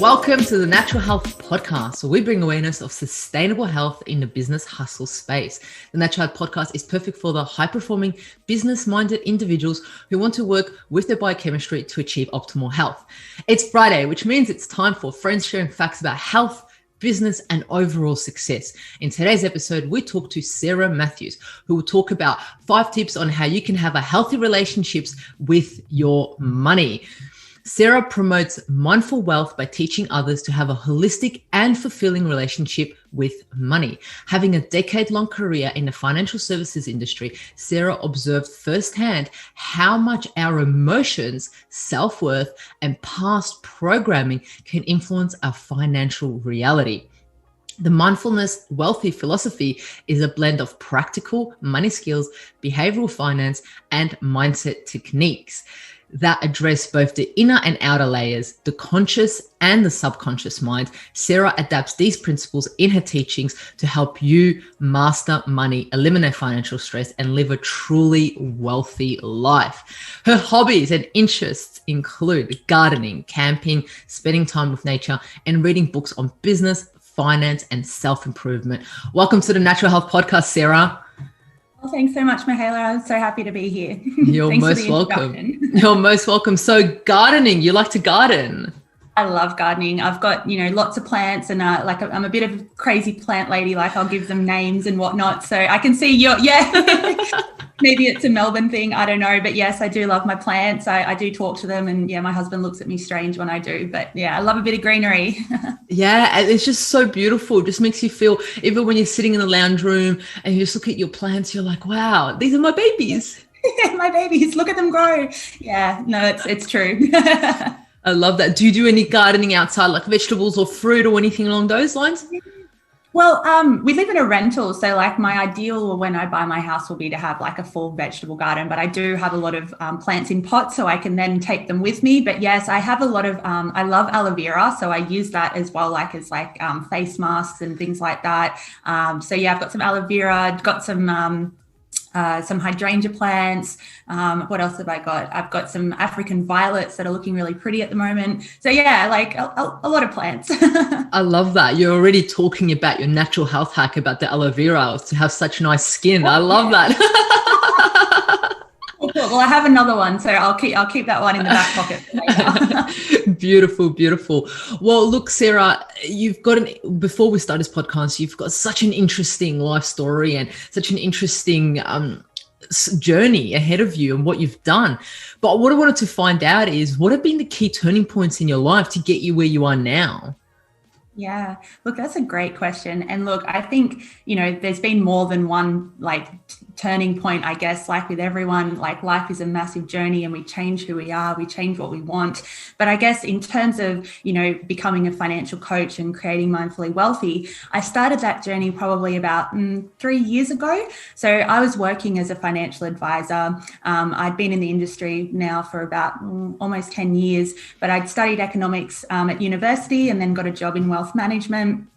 Welcome to the Natural Health Podcast, where we bring awareness of sustainable health in the business hustle space. The Natural Health Podcast is perfect for the high-performing, business-minded individuals who want to work with their biochemistry to achieve optimal health. It's Friday, which means it's time for friends sharing facts about health, business, and overall success. In today's episode, we talk to Sarah Matthews, who will talk about 5 tips on how you can have a healthy relationships with your money. Sarah promotes mindful wealth by teaching others to have a holistic and fulfilling relationship with money. Having a decade-long career in the financial services industry, Sarah observed firsthand how much our emotions, self-worth, and past programming can influence our financial reality. The mindfulness wealthy philosophy is a blend of practical money skills, behavioral finance, and mindset techniques that address both the inner and outer layers, the conscious and the subconscious mind. Sarah adapts these principles in her teachings to help you master money, eliminate financial stress, and live a truly wealthy life. Her hobbies and interests include gardening, camping, spending time with nature, and reading books on business, finance, and self-improvement. Welcome to the Natural Health Podcast, Sarah. Well, thanks so much, Michaela. I'm so happy to be here. You're most welcome. You're most welcome. So gardening, you like to garden? I love gardening. I've got, lots of plants and I'm a bit of a crazy plant lady. Like I'll give them names and whatnot. So I can see maybe it's a Melbourne thing. I don't know. But yes, I do love my plants. I do talk to them and my husband looks at me strange when I do. But I love a bit of greenery. Yeah, it's just so beautiful. It just makes you feel, even when you're sitting in the lounge room and you just look at your plants, you're like, wow, these are my babies. Yeah, my babies. Look at them grow. Yeah, no, it's true. I love that. Do you do any gardening outside, like vegetables or fruit or anything along those lines? Well, we live in a rental. So like my ideal when I buy my house will be to have like a full vegetable garden, but I do have a lot of plants in pots so I can then take them with me. But yes, I have a lot of, I love aloe vera. So I use that as well, like as face masks and things like that. I've got some aloe vera, got some hydrangea plants. What else have I got? I've got some African violets that are looking really pretty at the moment. So like a lot of plants. I love that. You're already talking about your natural health hack about the aloe vera to have such nice skin. I love that. Cool. Well, I have another one, so I'll keep that one in the back pocket. Beautiful, beautiful. Well, look, Sarah, before we start this podcast, you've got such an interesting life story and such an interesting journey ahead of you and what you've done. But what I wanted to find out is, what have been the key turning points in your life to get you where you are now? Yeah, look, that's a great question. And look, I think, there's been more than one turning point, I guess, like with everyone, like life is a massive journey and we change who we are, we change what we want. But I guess in terms of, becoming a financial coach and creating Mindfully Wealthy, I started that journey probably about 3 years ago. So I was working as a financial advisor. I'd been in the industry now for about almost 10 years, but I'd studied economics at university and then got a job in wealth management.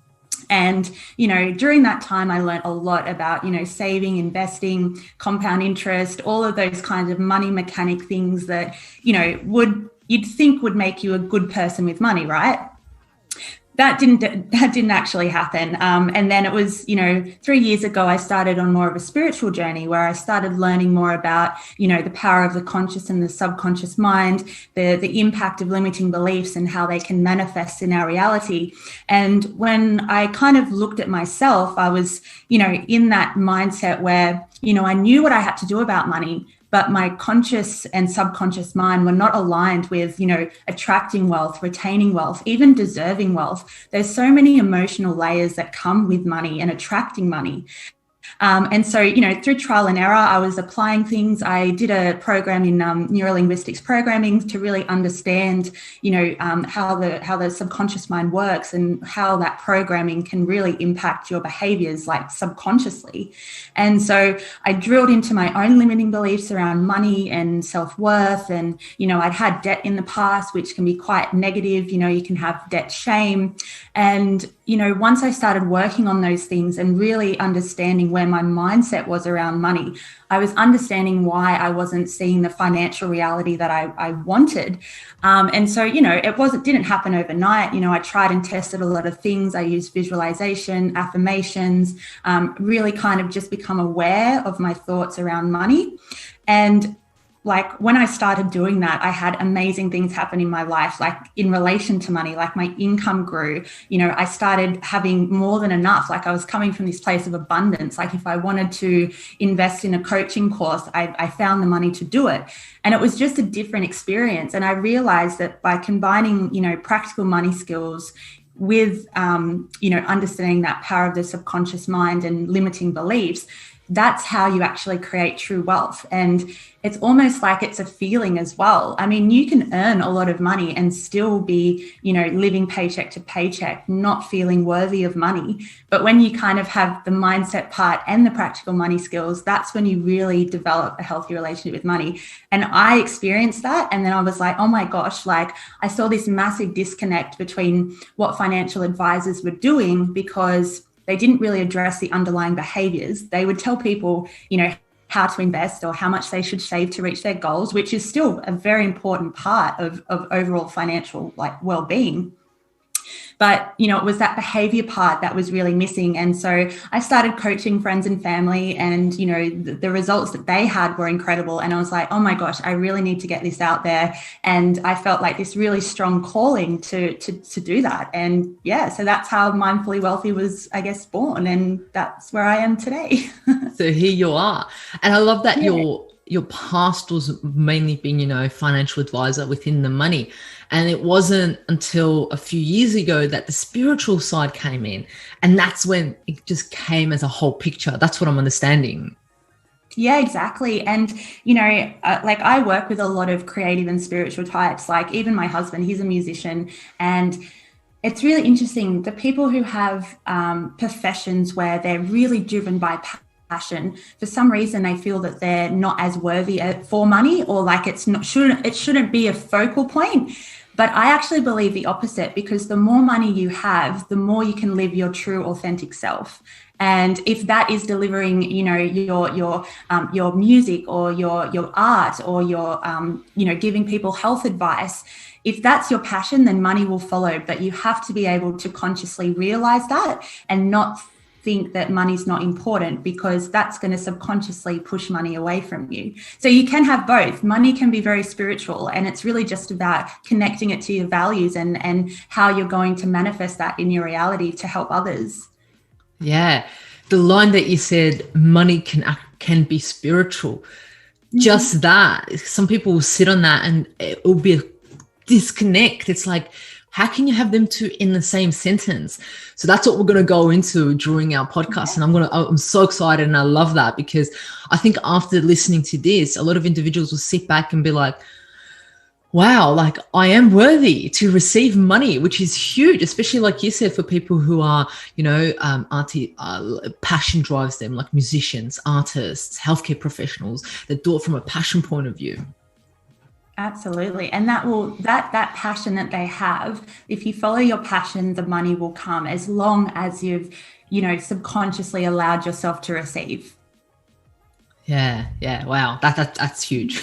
And, during that time, I learned a lot about, saving, investing, compound interest, all of those kinds of money mechanic things that, you'd think would make you a good person with money, right? That didn't actually happen. And then it was, 3 years ago, I started on more of a spiritual journey where I started learning more about, the power of the conscious and the subconscious mind, the impact of limiting beliefs and how they can manifest in our reality. And when I kind of looked at myself, I was, in that mindset where, I knew what I had to do about money, but my conscious and subconscious mind were not aligned with, attracting wealth, retaining wealth, even deserving wealth. There's so many emotional layers that come with money and attracting money. And so, through trial and error, I was applying things. I did a program in neurolinguistics programming to really understand, how the subconscious mind works and how that programming can really impact your behaviors, like subconsciously. And so I drilled into my own limiting beliefs around money and self-worth. And, I'd had debt in the past, which can be quite negative. You can have debt shame. And once I started working on those things and really understanding where my mindset was around money, I was understanding why I wasn't seeing the financial reality that I wanted. And so, it didn't happen overnight. I tried and tested a lot of things. I used visualization, affirmations, really kind of just become aware of my thoughts around money. And like when I started doing that, I had amazing things happen in my life, like in relation to money, like my income grew. I started having more than enough. Like I was coming from this place of abundance. Like if I wanted to invest in a coaching course, I found the money to do it. And it was just a different experience. And I realized that by combining, practical money skills with, understanding that power of the subconscious mind and limiting beliefs, that's how you actually create true wealth. And it's almost like it's a feeling as well. I mean, you can earn a lot of money and still be, living paycheck to paycheck, not feeling worthy of money. But when you kind of have the mindset part and the practical money skills, that's when you really develop a healthy relationship with money. And I experienced that. And then I was like, oh my gosh, like I saw this massive disconnect between what financial advisors were doing, because they didn't really address the underlying behaviors. They would tell people, how to invest or how much they should save to reach their goals, which is still a very important part of overall financial well-being. But, it was that behavior part that was really missing. And so I started coaching friends and family, and, the results that they had were incredible. And I was like, oh my gosh, I really need to get this out there. And I felt like this really strong calling to do that. And yeah, so that's how Mindfully Wealthy was, I guess, born. And that's where I am today. So here you are. And I love that your past was mainly being, financial advisor within the money. And it wasn't until a few years ago that the spiritual side came in. And that's when it just came as a whole picture. That's what I'm understanding. Yeah, exactly. And, I work with a lot of creative and spiritual types, like even my husband, he's a musician. And it's really interesting. The people who have professions where they're really driven by passion, for some reason they feel that they're not as worthy for money, or like it shouldn't be a focal point. But I actually believe the opposite, because the more money you have, the more you can live your true authentic self. And if that is delivering, your music or your art, or your giving people health advice, if that's your passion, then money will follow. But you have to be able to consciously realize that and not think that money's not important, because that's going to subconsciously push money away from you. So you can have both. Money can be very spiritual, and it's really just about connecting it to your values and how you're going to manifest that in your reality to help others. Yeah. The line that you said, money can be spiritual. Just that. Some people will sit on that and it will be a disconnect. It's like, how can you have them two in the same sentence? So that's what we're going to go into during our podcast. And I'm so excited, and I love that, because I think after listening to this, a lot of individuals will sit back and be like, wow, like I am worthy to receive money, which is huge, especially like you said, for people who are, passion drives them, like musicians, artists, healthcare professionals that do it from a passion point of view. Absolutely. And that passion that they have, if you follow your passion, the money will come, as long as you've, subconsciously allowed yourself to receive. Yeah. Wow. That's huge.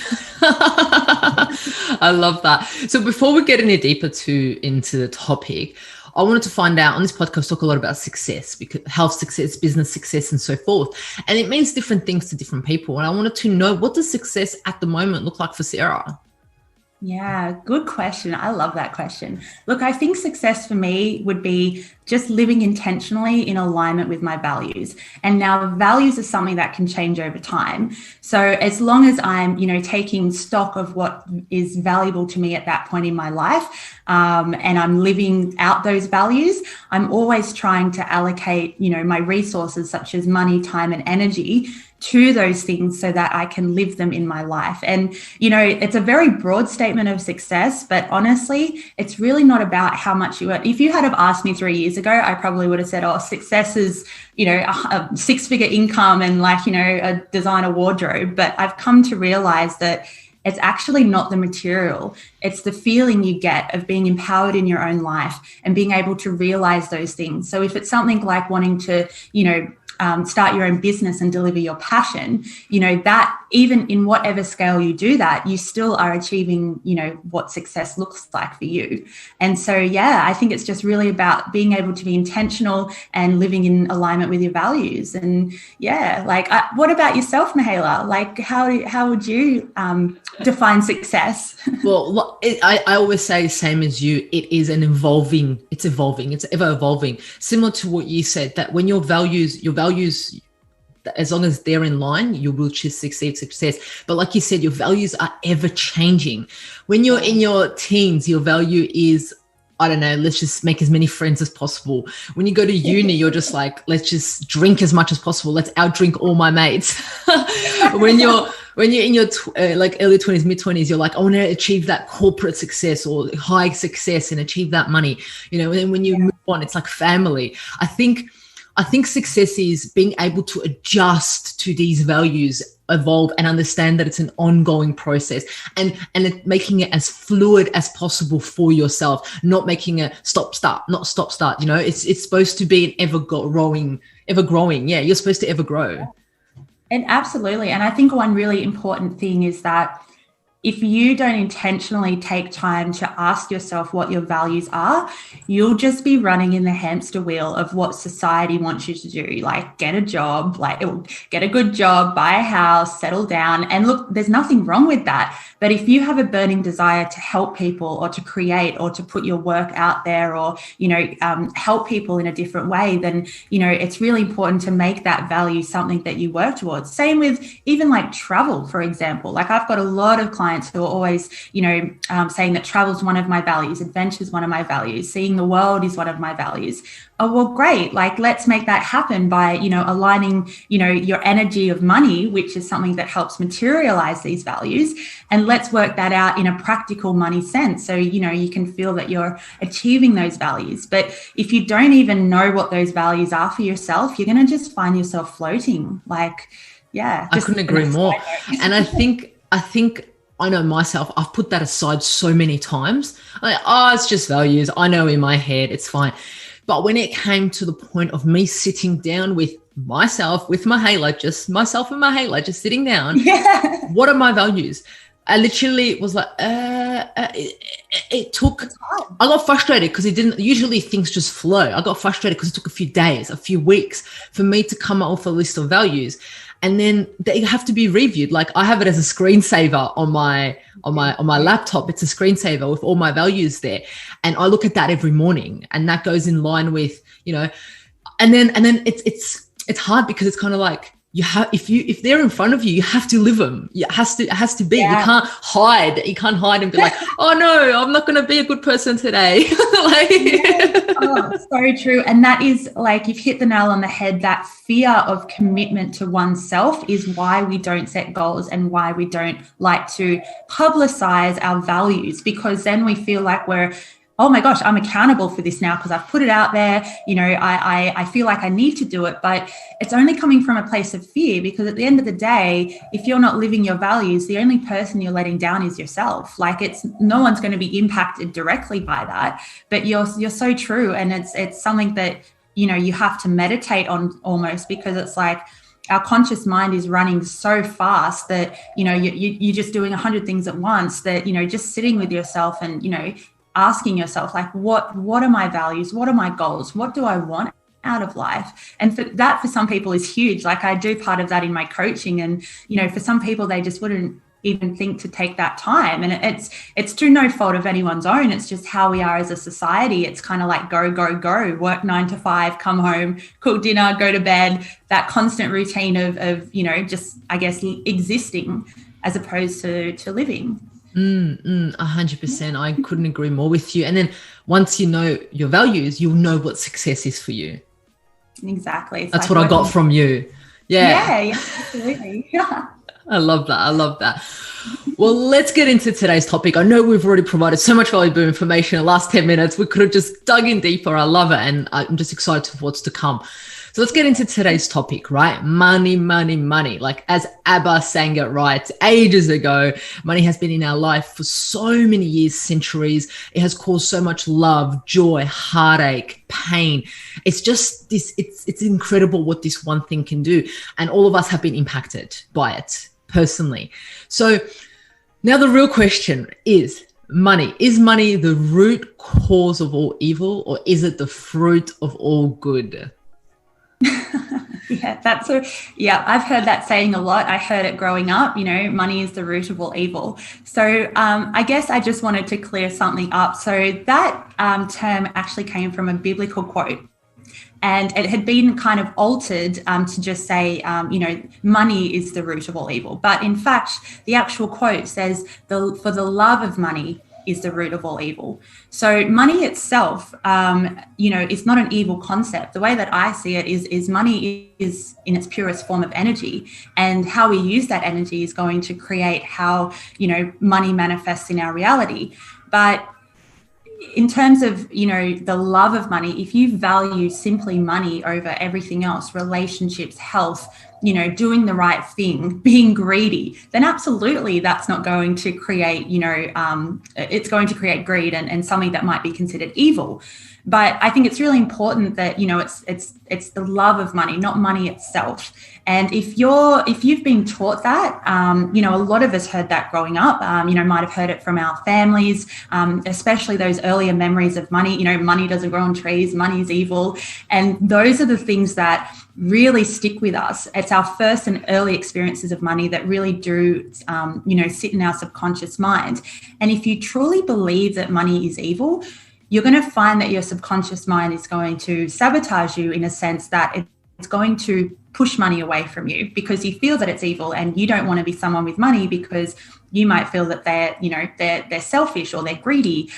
I love that. So before we get any deeper into the topic, I wanted to find out on this podcast, talk a lot about success, because health success, business success, and so forth. And it means different things to different people. And I wanted to know, what does success at the moment look like for Sarah? Yeah, good question. I love that question. Look, I think success for me would be just living intentionally in alignment with my values. And now values are something that can change over time. So as long as I'm, taking stock of what is valuable to me at that point in my life, and I'm living out those values, I'm always trying to allocate, my resources such as money, time, and energy to those things so that I can live them in my life. And, it's a very broad statement of success, but honestly, it's really not about how much you earn. If you had have asked me 3 years ago, I probably would have said, success is, a six-figure income and a designer wardrobe. But I've come to realize that it's actually not the material. It's the feeling you get of being empowered in your own life and being able to realize those things. So if it's something like wanting to, start your own business and deliver your passion, that even in whatever scale you do that, you still are achieving, what success looks like for you. And so, I think it's just really about being able to be intentional and living in alignment with your values. And what about yourself, Mihaela? Like, how would you define success? Well, I always say the same as you. It's evolving, it's ever evolving. Similar to what you said, that when your values, as long as they're in line, you will succeed success. But like you said, your values are ever changing. When you're in your teens, your value is, I don't know, let's just make as many friends as possible. When you go to uni, you're just like, let's just drink as much as possible. Let's outdrink all my mates. when you're in your early 20s, mid 20s, you're like, I want to achieve that corporate success or high success and achieve that money. And then when you move on, it's like family. I think success is being able to adjust to these values, evolve, and understand that it's an ongoing process, and making it as fluid as possible for yourself, not making a stop start. It's supposed to be an ever growing. Yeah, you're supposed to ever grow. And absolutely. And I think one really important thing is that if you don't intentionally take time to ask yourself what your values are, you'll just be running in the hamster wheel of what society wants you to do, like get a job, get a good job, buy a house, settle down. And look, there's nothing wrong with that. But if you have a burning desire to help people or to create or to put your work out there or, help people in a different way, then, it's really important to make that value something that you work towards. Same with even like travel, for example. Like I've got a lot of clients who are always, saying that travel is one of my values, adventure is one of my values, seeing the world is one of my values. Oh, well, great. Like, let's make that happen by, aligning, your energy of money, which is something that helps materialize these values. And let's work that out in a practical money sense. So, you can feel that you're achieving those values. But if you don't even know what those values are for yourself, you're going to just find yourself floating. I couldn't agree more. And I think I know myself, I've put that aside so many times. It's just values. I know in my head, it's fine. But when it came to the point of me sitting down with myself, with Mihaela, just myself and Mihaela, just sitting down, what are my values? I literally was like, it took, I got frustrated because usually things just flow. I got frustrated because it took a few days, a few weeks for me to come up with a list of values. And then they have to be reviewed. Like I have it as a screensaver on my laptop. It's a screensaver with all my values there. And I look at that every morning, and that goes in line with, and then it's hard because it's kind of like, if they're in front of you, you have to live them. It has to be. You can't hide and be like, oh no, I'm not going to be a good person today. So true. And that is, like, you've hit the nail on the head. That fear of commitment to oneself is why we don't set goals and why we don't like to publicize our values, because then we feel like oh my gosh, I'm accountable for this now because I've put it out there. I feel like I need to do it, but it's only coming from a place of fear, because at the end of the day, if you're not living your values, the only person you're letting down is yourself. Like no one's going to be impacted directly by that, but you're so true. And it's something that, you have to meditate on almost, because it's like, our conscious mind is running so fast that, you're just doing 100 things at once, that, just sitting with yourself and, asking yourself, like, what are my values? What are my goals? What do I want out of life? And for some people is huge. Like I do part of that in my coaching. And, for some people, they just wouldn't even think to take that time. And it's through no fault of anyone's own. It's just how we are as a society. It's kind of like go, work 9 to 5, come home, cook dinner, go to bed, that constant routine of just, I guess, existing as opposed to living. 100%. I couldn't agree more with you. And then once you know your values, you'll know what success is for you. Exactly. That's like what I got from you. Yeah, absolutely. Yeah. I love that. Well, let's get into today's topic. I know we've already provided so much valuable information in the last 10 minutes. We could have just dug in deeper. I love it. And I'm just excited for what's to come. So let's get into today's topic, right? Money, money, money. Like as ABBA sang it right ages ago, money has been in our life for so many years, centuries. It has caused so much love, joy, heartache, pain. It's just this, it's incredible what this one thing can do. And all of us have been impacted by it personally. So now the real question is, money. Is money the root cause of all evil, or is it the fruit of all good? Yeah, I've heard that saying a lot. I heard it growing up, money is the root of all evil. So I guess I just wanted to clear something up. So that term actually came from a biblical quote. And it had been kind of altered to just say, money is the root of all evil. But in fact, the actual quote says, for the love of money is the root of all evil. So money itself, is not an evil concept. The way that I see it is money is in its purest form of energy. And how we use that energy is going to create how, money manifests in our reality. But in terms of, the love of money, if you value simply money over everything else, relationships, health, doing the right thing, being greedy, then absolutely that's not going to create, it's going to create greed and something that might be considered evil. But I think it's really important that, it's the love of money, not money itself. And if you've been taught that, a lot of us heard that growing up, might have heard it from our families, especially those earlier memories of money, money doesn't grow on trees, money is evil. And those are the things that really stick with us. It's our first and early experiences of money that really do, sit in our subconscious mind. And if you truly believe that money is evil, you're going to find that your subconscious mind is going to sabotage you in a sense that it's going to push money away from you because you feel that it's evil and you don't want to be someone with money because you might feel that they're selfish or they're greedy.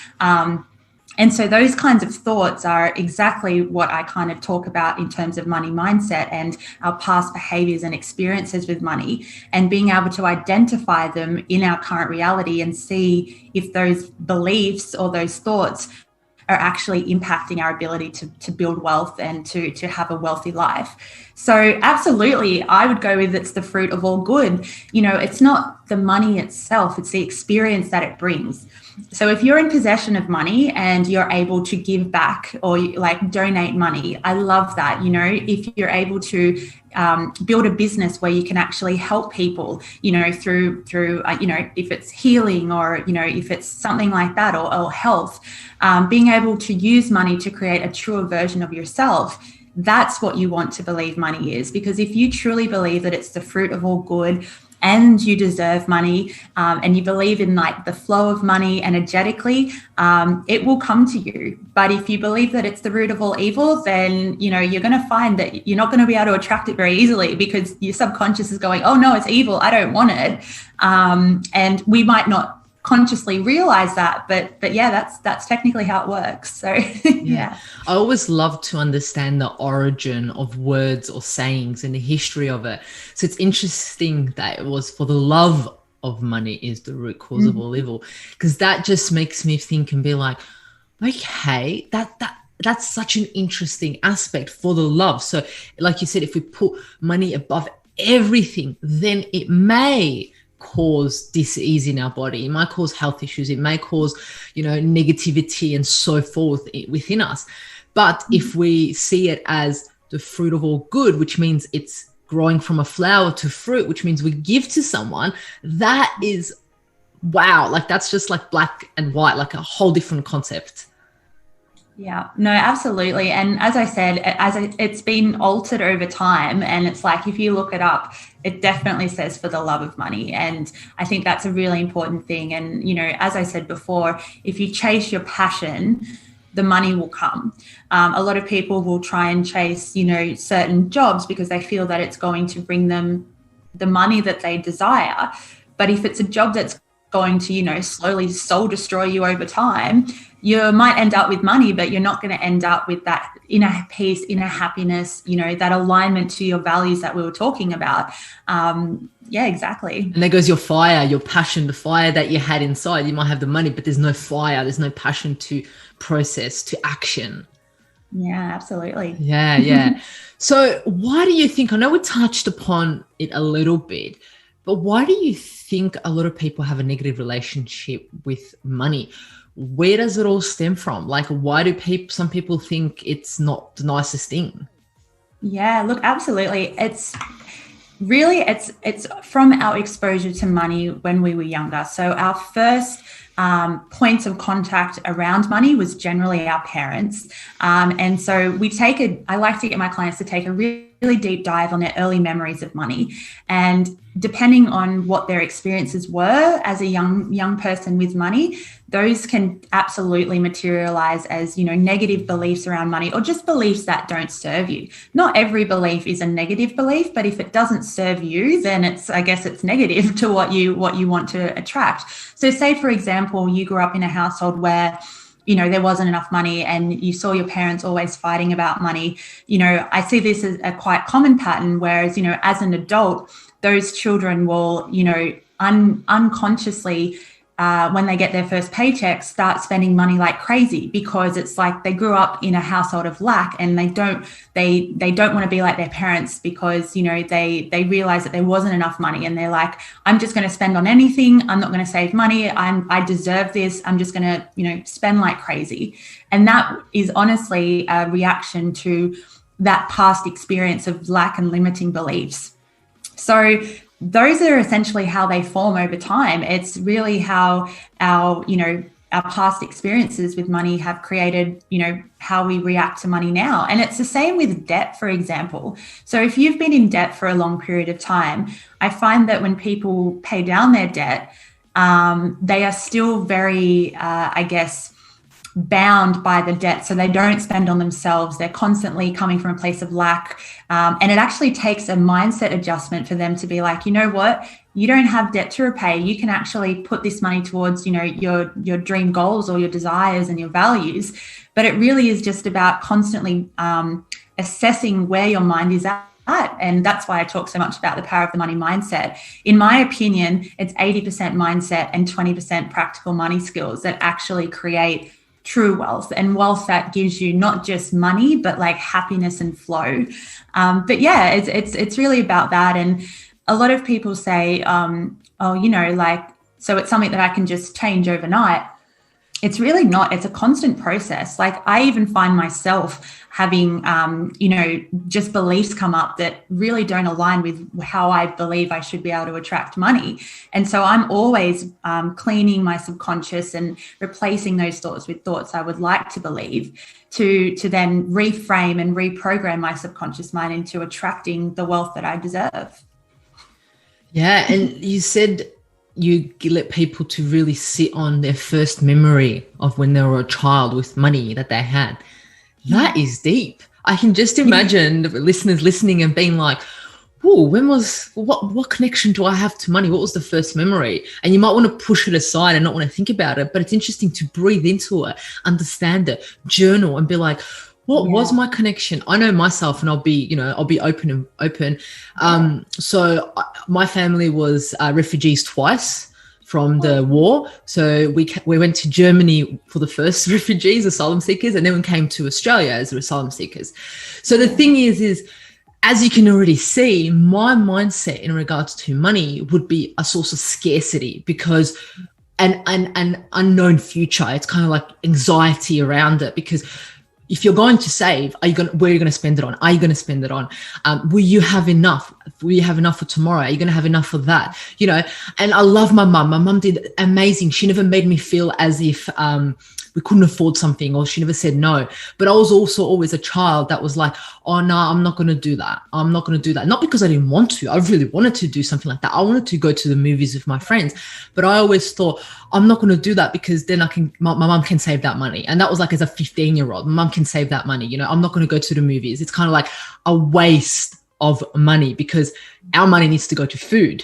And so those kinds of thoughts are exactly what I kind of talk about in terms of money mindset and our past behaviors and experiences with money, and being able to identify them in our current reality and see if those beliefs or those thoughts are actually impacting our ability to build wealth and to have a wealthy life. So absolutely, I would go with it's the fruit of all good. It's not the money itself, it's the experience that it brings. So if you're in possession of money and you're able to give back or donate money, I love that. If you're able to build a business where you can actually help people, through if it's healing or, if it's something like that or health, being able to use money to create a truer version of yourself. That's what you want to believe money is, because if you truly believe that it's the fruit of all good and you deserve money, and you believe in the flow of money energetically, it will come to you. But if you believe that it's the root of all evil, then, you're going to find that you're not going to be able to attract it very easily because your subconscious is going, oh no, it's evil, I don't want it. And we might not consciously realize that, but yeah, that's technically how it works. So yeah. I always love to understand the origin of words or sayings and the history of it. So it's interesting that it was for the love of money is the root cause of all evil, because that just makes me think and be like, okay, that's such an interesting aspect for the love. So like you said, if we put money above everything, then it may cause dis-ease in our body. It might cause health issues. It may cause, negativity and so forth within us. But if we see it as the fruit of all good, which means it's growing from a flower to fruit, which means we give to someone, that is, wow, that's just black and white, a whole different concept. Yeah, no, absolutely. And as I said, it's been altered over time. And it's if you look it up, it definitely says for the love of money. And I think that's a really important thing. And, as I said before, if you chase your passion, the money will come. A lot of people will try and chase, certain jobs because they feel that it's going to bring them the money that they desire. But if it's a job that's going to, slowly soul destroy you over time, you might end up with money, but you're not going to end up with that inner peace, inner happiness, that alignment to your values that we were talking about. Yeah, exactly. And there goes your fire, your passion, the fire that you had inside. You might have the money, but there's no fire. There's no passion to process, to action. Yeah, absolutely. Yeah, yeah. So why do you think, I know we touched upon it a little bit, but why do you think a lot of people have a negative relationship with money? Where does it all stem from? Like, why do some people think it's not the nicest thing? Yeah, look, absolutely. It's from our exposure to money when we were younger. So our first points of contact around money was generally our parents. And so I like to get my clients to take a really deep dive on their early memories of money. And depending on what their experiences were as a young person with money, those can absolutely materialize as, negative beliefs around money, or just beliefs that don't serve you. Not every belief is a negative belief, but if it doesn't serve you, then I guess it's negative to what you want to attract. So say, for example, you grew up in a household where there wasn't enough money and you saw your parents always fighting about money. I see this as a quite common pattern, whereas, as an adult, those children will, unconsciously, when they get their first paycheck, start spending money like crazy, because it's like they grew up in a household of lack, and they don't want to be like their parents, because they realize that there wasn't enough money, and they're like, I'm just going to spend on anything. I'm not going to save money. I deserve this. I'm just going to spend like crazy. And that is honestly a reaction to that past experience of lack and limiting beliefs. So those are essentially how they form over time. It's really how our past experiences with money have created, how we react to money now. And it's the same with debt, for example. So if you've been in debt for a long period of time, I find that when people pay down their debt, they are still very, bound by the debt. So they don't spend on themselves. They're constantly coming from a place of lack. And it actually takes a mindset adjustment for them to be like, you know what, you don't have debt to repay. You can actually put this money towards, your dream goals or your desires and your values. But it really is just about constantly assessing where your mind is at. And that's why I talk so much about the power of the money mindset. In my opinion, it's 80% mindset and 20% practical money skills that actually create true wealth, and wealth that gives you not just money, but like happiness and flow. But yeah, it's really about that. And a lot of people say, so it's something that I can just change overnight. It's really not. It's a constant process. Like, I even find myself having, just beliefs come up that really don't align with how I believe I should be able to attract money. And so I'm always cleaning my subconscious and replacing those thoughts with thoughts I would like to believe, to then reframe and reprogram my subconscious mind into attracting the wealth that I deserve. Yeah. And you said you let people to really sit on their first memory of when they were a child with money that they had. That is deep. I can just imagine the listeners listening and being like, oh, what connection do I have to money? What was the first memory? And you might want to push it aside and not want to think about it, but it's interesting to breathe into it, understand it, journal, and be like, what was my connection? I know myself, and I'll be open. So my family was refugees twice from the war. So we went to Germany for the first refugees, asylum seekers, and then we came to Australia as asylum seekers. So the thing is, as you can already see, my mindset in regards to money would be a source of scarcity, because an unknown future. It's kind of like anxiety around it, because if you're going to save, where are you going to spend it on? Are you going to spend it on? Will you have enough? Will you have enough for tomorrow? Are you going to have enough for that? And I love my mum. My mum did amazing. She never made me feel as if we couldn't afford something, or she never said no. But I was also always a child that was like, oh, no, I'm not going to do that. I'm not going to do that. Not because I didn't want to. I really wanted to do something like that. I wanted to go to the movies with my friends. But I always thought, I'm not going to do that because then my mum can save that money. And that was like as a 15-year-old, my mum can save that money. I'm not going to go to the movies. It's kind of like a waste of money, because our money needs to go to food,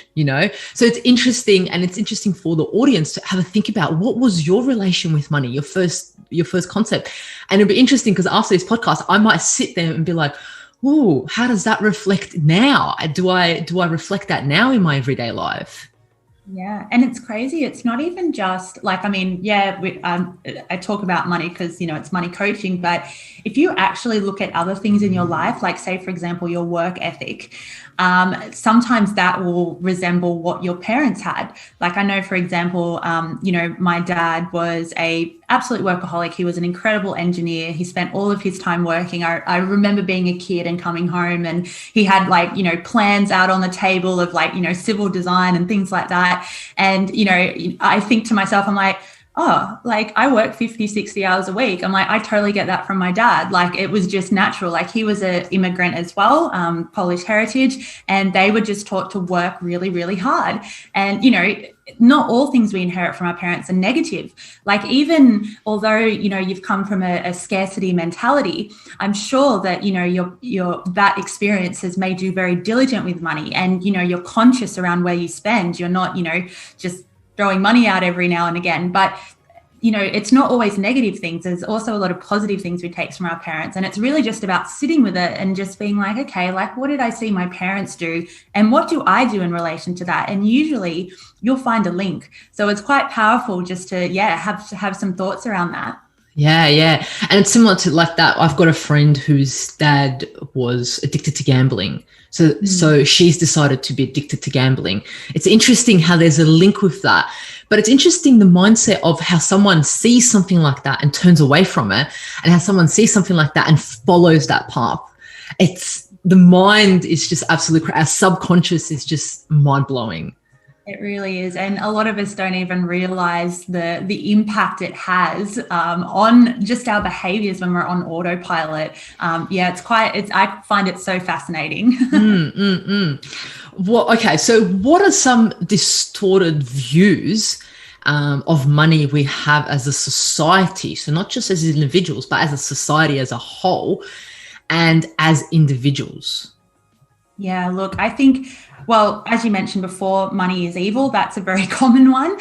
So it's interesting, and it's interesting for the audience to have a think about, what was your relation with money, your first concept. And it'll be interesting, because after this podcast, I might sit there and be like, oh, how does that reflect now? Do I reflect that now in my everyday life? Yeah, and it's crazy. It's not even just like, I mean, yeah, I talk about money because, it's money coaching, but if you actually look at other things in your life, like say, for example, your work ethic, sometimes that will resemble what your parents had. Like I know, for example, my dad was a absolute workaholic. He was an incredible engineer. He spent all of his time working. I remember being a kid and coming home and he had like, plans out on the table of like, civil design and things like that. And, I think to myself, I'm like, oh, like I work 50, 60 hours a week. I'm like, I totally get that from my dad. Like it was just natural. Like he was an immigrant as well, Polish heritage, and they were just taught to work really, really hard. And, not all things we inherit from our parents are negative. Like even although, you've come from a scarcity mentality, I'm sure that, your that experience has made you very diligent with money and, you're conscious around where you spend. You're not, just throwing money out every now and again. But, it's not always negative things. There's also a lot of positive things we take from our parents. And it's really just about sitting with it and just being like, okay, like what did I see my parents do? And what do I do in relation to that? And usually you'll find a link. So it's quite powerful just to, have some thoughts around that. Yeah. And it's similar to like that. I've got a friend whose dad was addicted to gambling. So she's decided to be addicted to gambling. It's interesting how there's a link with that. But it's interesting the mindset of how someone sees something like that and turns away from it, and how someone sees something like that and follows that path. It's the mind is just absolutely, our subconscious is just mind blowing. It really is. And a lot of us don't even realize the impact it has on just our behaviors when we're on autopilot. I find it so fascinating. Okay, so what are some distorted views of money we have as a society? So not just as individuals, but as a society as a whole and as individuals. Yeah, look, I think, well, as you mentioned before, money is evil. That's a very common one.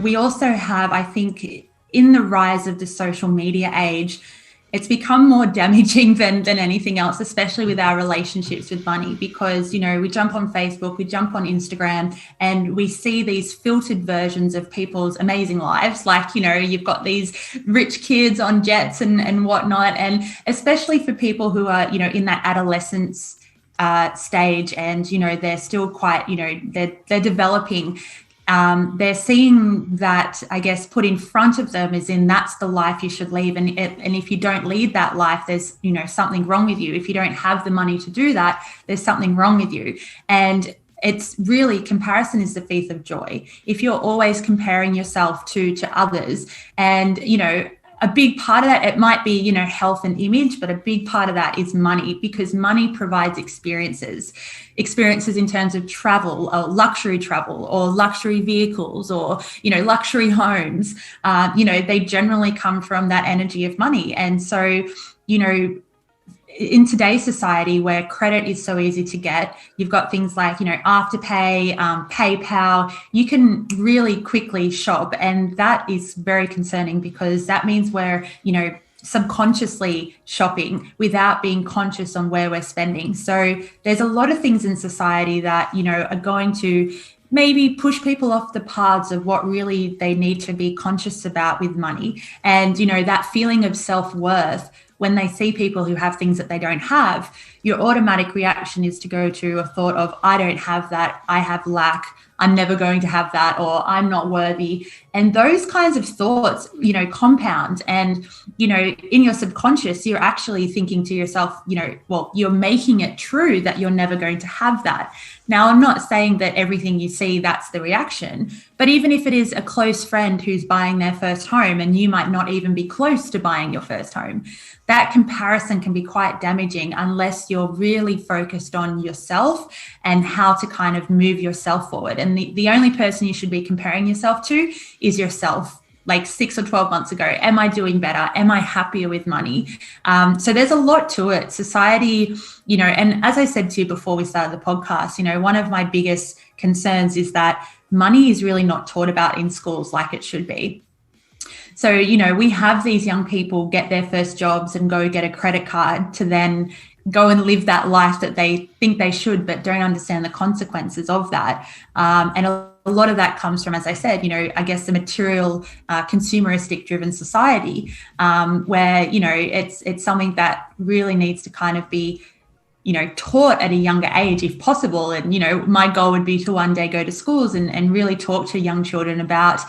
We also have, I think, in the rise of the social media age, it's become more damaging than anything else, especially with our relationships with money, because, we jump on Facebook, we jump on Instagram, and we see these filtered versions of people's amazing lives. Like, you've got these rich kids on jets and whatnot. And especially for people who are, in that adolescence stage, and they're still quite, they're developing, they're seeing that, I guess, put in front of them is in that's the life you should lead, and if you don't lead that life, there's something wrong with you. If you don't have the money to do that, there's something wrong with you. And it's really, comparison is the thief of joy. If you're always comparing yourself to others, and a big part of that, it might be, health and image, but a big part of that is money, because money provides experiences in terms of travel, or luxury travel, or luxury vehicles, or, luxury homes. They generally come from that energy of money. And so, in today's society where credit is so easy to get, you've got things like, Afterpay, PayPal, you can really quickly shop. And that is very concerning, because that means we're, subconsciously shopping without being conscious on where we're spending. So there's a lot of things in society that, are going to maybe push people off the paths of what really they need to be conscious about with money. And, that feeling of self-worth, when they see people who have things that they don't have, your automatic reaction is to go to a thought of, I don't have that, I have lack, I'm never going to have that, or I'm not worthy. And those kinds of thoughts, compound. And, in your subconscious, you're actually thinking to yourself, you're making it true that you're never going to have that. Now, I'm not saying that everything you see, that's the reaction, but even if it is a close friend who's buying their first home and you might not even be close to buying your first home, that comparison can be quite damaging unless you're really focused on yourself and how to kind of move yourself forward. And the only person you should be comparing yourself to is yourself. Like 6 or 12 months ago, am I doing better? Am I happier with money? So there's a lot to it. Society, and as I said to you before we started the podcast, one of my biggest concerns is that money is really not taught about in schools like it should be. So, we have these young people get their first jobs and go get a credit card to then go and live that life that they think they should, but don't understand the consequences of that. And a lot of that comes from, as I said, I guess the material, consumeristic driven society, where, it's something that really needs to kind of be, taught at a younger age if possible. And, my goal would be to one day go to schools and really talk to young children about,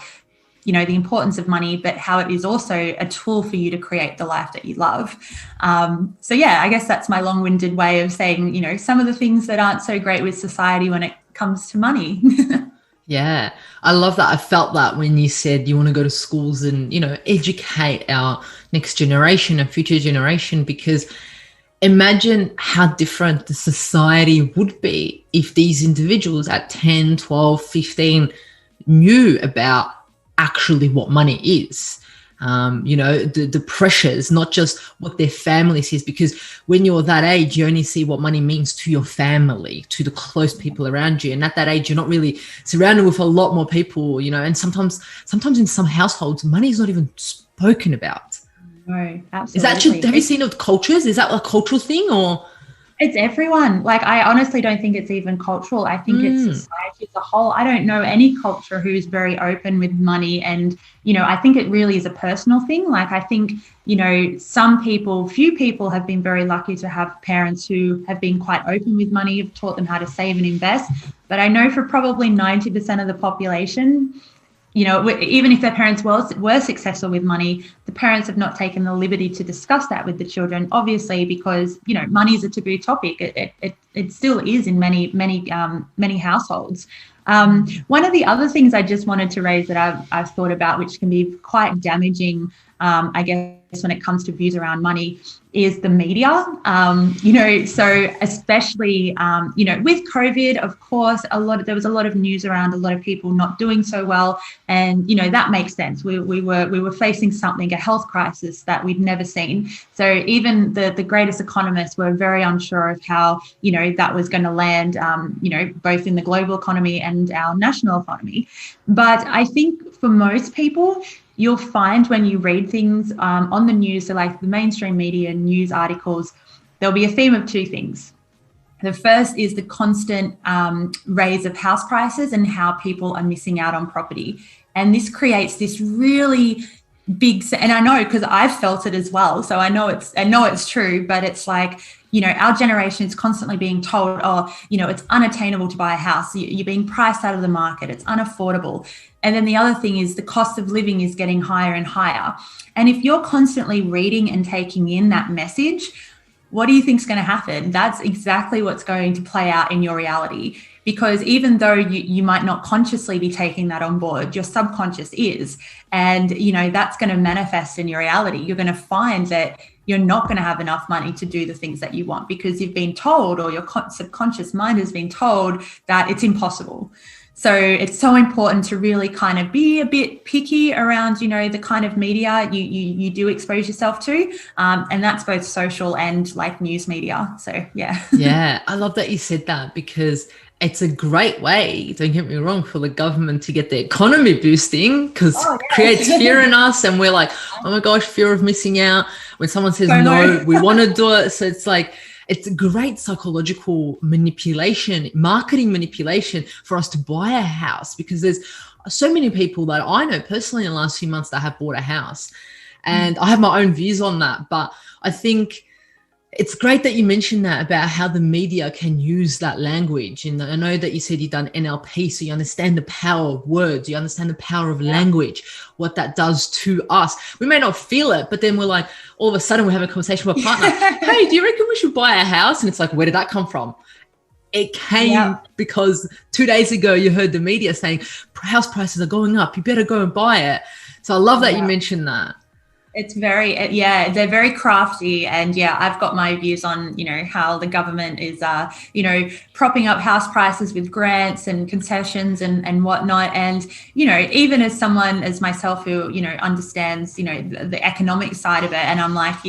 the importance of money, but how it is also a tool for you to create the life that you love. So yeah, I guess that's my long-winded way of saying, some of the things that aren't so great with society when it comes to money. Yeah, I love that. I felt that when you said you want to go to schools and, educate our next generation and future generation, because imagine how different the society would be if these individuals at 10, 12, 15 knew about actually what money is. The pressures, not just what their family sees, because when you're that age, you only see what money means to your family, to the close people around you. And at that age, you're not really surrounded with a lot more people, and sometimes in some households, money is not even spoken about. No, absolutely. Is that, have you seen of cultures? Is that a cultural thing or? It's everyone. Like, I honestly don't think it's even cultural. I think it's society as a whole. I don't know any culture who's very open with money. And, I think it really is a personal thing. Like, I think, few people have been very lucky to have parents who have been quite open with money, have taught them how to save and invest. But I know for probably 90% of the population, even if their parents were successful with money, the parents have not taken the liberty to discuss that with the children, obviously, because, money is a taboo topic. It still is in many households. One of the other things I just wanted to raise that I've thought about, which can be quite damaging, I guess, when it comes to views around money, is the media. So especially, with COVID, of course, there was a lot of news around a lot of people not doing so well. And, that makes sense. We were facing a health crisis that we'd never seen. So even the greatest economists were very unsure of how, that was going to land, both in the global economy and our national economy. But I think for most people, you'll find when you read things on the news, so like the mainstream media news articles, there'll be a theme of two things. The first is the constant raise of house prices and how people are missing out on property. And this creates this really big, and I know because I've felt it as well. So I know it's true, but it's like, our generation is constantly being told, it's unattainable to buy a house. You're being priced out of the market. It's unaffordable. And then the other thing is the cost of living is getting higher and higher. And if you're constantly reading and taking in that message, what do you think is going to happen? That's exactly what's going to play out in your reality. Because even though you might not consciously be taking that on board, your subconscious is. And, that's going to manifest in your reality. You're going to find that you're not going to have enough money to do the things that you want because you've been told, or your subconscious mind has been told, that it's impossible. So it's so important to really kind of be a bit picky around, the kind of media you do expose yourself to. And that's both social and like news media. So, yeah. Yeah, I love that you said that, because it's a great way, don't get me wrong, for the government to get the economy boosting, because it creates fear in us. And we're like, oh my gosh, fear of missing out. When someone says no, we want to do it. So it's like, it's a great psychological manipulation, marketing manipulation for us to buy a house, because there's so many people that I know personally in the last few months that have bought a house. And I have my own views on that. But I think it's great that you mentioned that about how the media can use that language. And I know that you said you've done NLP, so you understand the power of words, you understand the power of language, what that does to us. We may not feel it, but then we're like, all of a sudden we have a conversation with a partner. Hey, do you reckon we should buy a house? And it's like, where did that come from? It came because 2 days ago you heard the media saying house prices are going up, you better go and buy it. So I love that you mentioned that. It's they're very crafty. And I've got my views on, how the government is, propping up house prices with grants and concessions and whatnot. And, even as someone as myself who, understands, the economic side of it. And I'm like,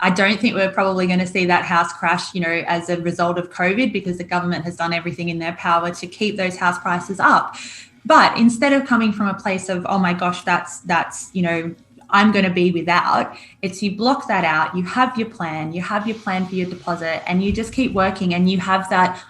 I don't think we're probably going to see that house crash, as a result of COVID, because the government has done everything in their power to keep those house prices up. But instead of coming from a place of, oh my gosh, that's I'm going to be without, it's you block that out, you have your plan for your deposit, and you just keep working, and you have that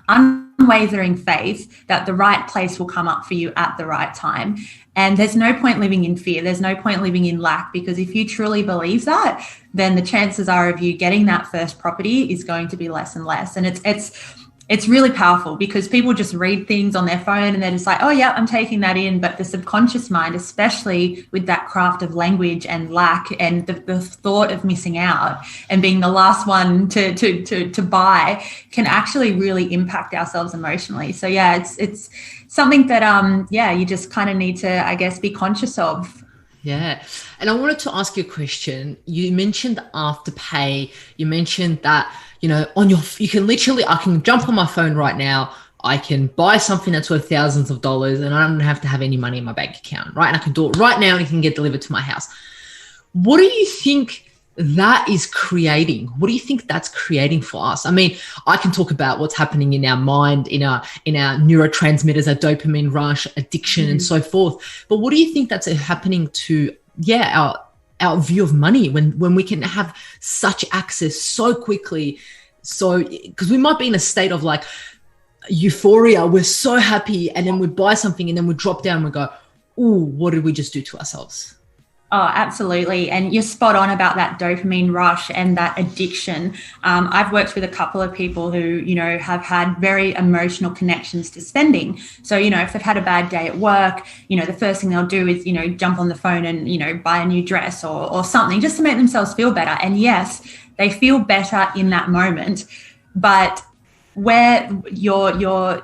unwavering faith that the right place will come up for you at the right time. And there's no point living in fear. There's no point living in lack, because if you truly believe that, then the chances are of you getting that first property is going to be less and less. And it's really powerful, because people just read things on their phone and they're just like, oh yeah, I'm taking that in. But the subconscious mind, especially with that craft of language and lack and the thought of missing out and being the last one to buy, can actually really impact ourselves emotionally. So yeah, it's something that you just kind of need to, I guess, be conscious of. Yeah. And I wanted to ask you a question. You mentioned Afterpay. You mentioned that, you can literally, I can jump on my phone right now. I can buy something that's worth thousands of dollars and I don't have to have any money in my bank account, right? And I can do it right now and it can get delivered to my house. What do you think that is creating? What do you think that's creating for us? I mean, I can talk about what's happening in our mind, in our neurotransmitters, our dopamine rush, addiction, and so forth. But what do you think that's happening to, our view of money when we can have such access so quickly? So, because we might be in a state of like euphoria, we're so happy, and then we buy something and then we drop down and we go, ooh, what did we just do to ourselves? Oh, absolutely. And you're spot on about that dopamine rush and that addiction. I've worked with a couple of people who, have had very emotional connections to spending. So, if they've had a bad day at work, the first thing they'll do is, jump on the phone and, buy a new dress or something just to make themselves feel better. And yes, they feel better in that moment, but where you're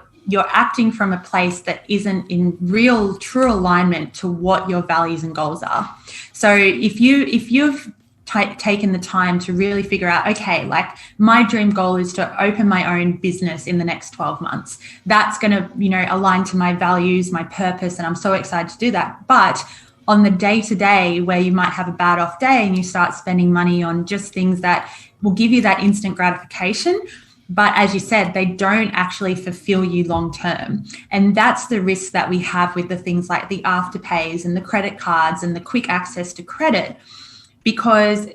acting from a place that isn't in real, true alignment to what your values and goals are. So if you've taken the time to really figure out, okay, like my dream goal is to open my own business in the next 12 months. That's going to, align to my values, my purpose, and I'm so excited to do that. But on the day-to-day where you might have a bad off day and you start spending money on just things that will give you that instant gratification, but as you said, they don't actually fulfill you long term. And that's the risk that we have with the things like the Afterpays and the credit cards and the quick access to credit. Because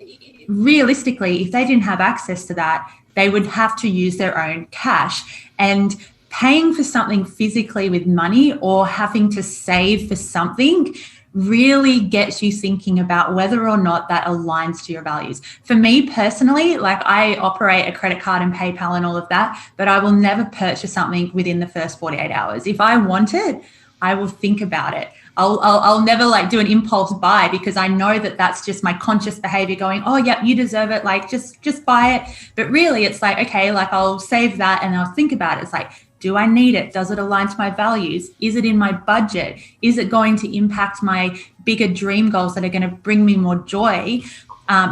realistically, if they didn't have access to that, they would have to use their own cash. And paying for something physically with money or having to save for something really gets you thinking about whether or not that aligns to your values. For me personally, like I operate a credit card and PayPal and all of that, but I will never purchase something within the first 48 hours. If I want it, I will think about it. I'll never like do an impulse buy, because I know that that's just my conscious behavior going, oh, yep, you deserve it. Like just buy it. But really it's like, okay, like I'll save that and I'll think about it. It's like, do I need it? Does it align to my values? Is it in my budget? Is it going to impact my bigger dream goals that are going to bring me more joy,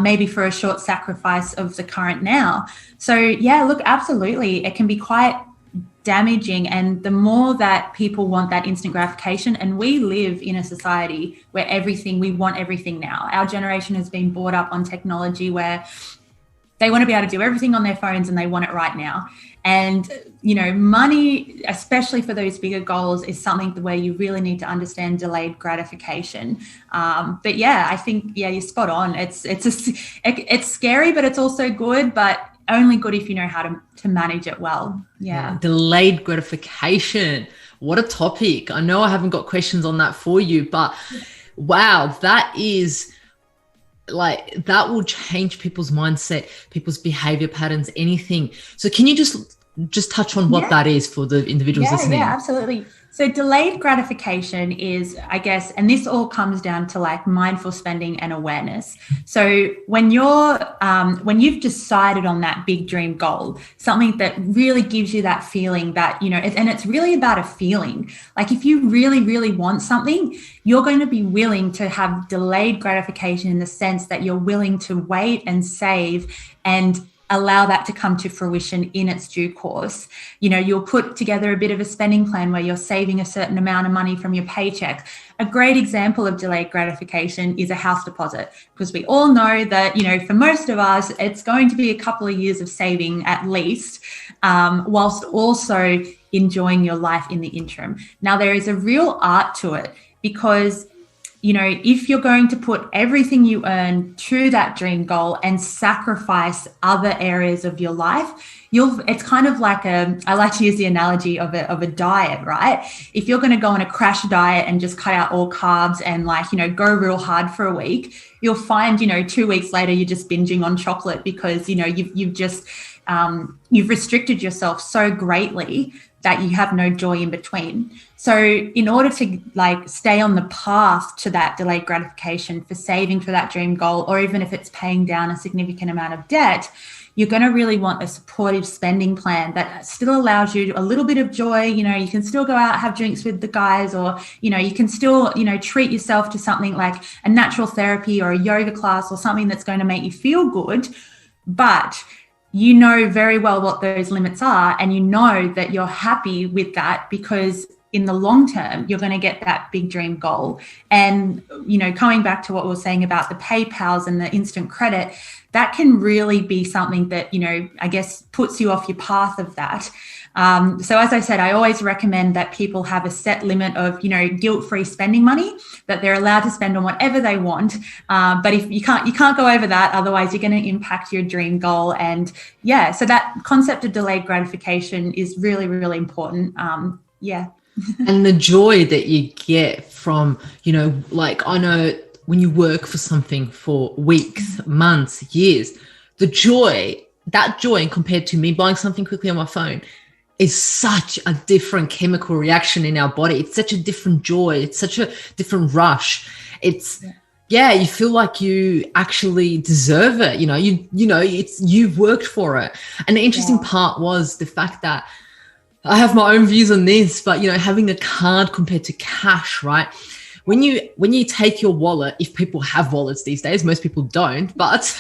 maybe for a short sacrifice of the current now? So yeah, look, absolutely. It can be quite damaging. And the more that people want that instant gratification, and we live in a society where we want everything now. Our generation has been brought up on technology where they want to be able to do everything on their phones and they want it right now. And, money, especially for those bigger goals, is something where you really need to understand delayed gratification. But yeah, I think, you're spot on. It's scary, but it's also good, but only good if you know how to manage it well. Yeah. Delayed gratification. What a topic. I know I haven't got questions on that for you, but wow, that is like, that will change people's mindset, people's behavior patterns, anything. So can you just touch on what that is for the individuals listening? Yeah, absolutely. So delayed gratification is, I guess, and this all comes down to like mindful spending and awareness. So when you've decided on that big dream goal, something that really gives you that feeling that, and it's really about a feeling. Like if you really, really want something, you're going to be willing to have delayed gratification in the sense that you're willing to wait and save and allow that to come to fruition in its due course. You'll put together a bit of a spending plan where you're saving a certain amount of money from your paycheck. A great example of delayed gratification is a house deposit, because we all know that, for most of us, it's going to be a couple of years of saving at least, whilst also enjoying your life in the interim. Now, there is a real art to it, because if you're going to put everything you earn to that dream goal and sacrifice other areas of your life, it's kind of like I like to use the analogy of a diet, right? If you're going to go on a crash diet and just cut out all carbs and go real hard for a week, you'll find, 2 weeks later, you're just binging on chocolate because, you've just, you've restricted yourself so greatly that you have no joy in between. So in order to stay on the path to that delayed gratification, for saving for that dream goal, or even if it's paying down a significant amount of debt, you're going to really want a supportive spending plan that still allows you a little bit of joy. You can still go out, have drinks with the guys, or, you can still, treat yourself to something like a natural therapy or a yoga class or something that's going to make you feel good. But you know very well what those limits are, and you know that you're happy with that because in the long term, you're going to get that big dream goal. And, coming back to what we were saying about the PayPals and the instant credit, that can really be something that, I guess puts you off your path of that. So as I said, I always recommend that people have a set limit of, guilt-free spending money that they're allowed to spend on whatever they want. But if you can't go over that, otherwise you're going to impact your dream goal. And so that concept of delayed gratification is really, really important. And the joy that you get from, I know when you work for something for weeks, months, years, that joy compared to me buying something quickly on my phone is such a different chemical reaction in our body. It's such a different joy. It's such a different rush. You feel like you actually deserve it. You've worked for it. And the interesting part was the fact that I have my own views on this, but having a card compared to cash, right? When you take your wallet, if people have wallets these days, most people don't, but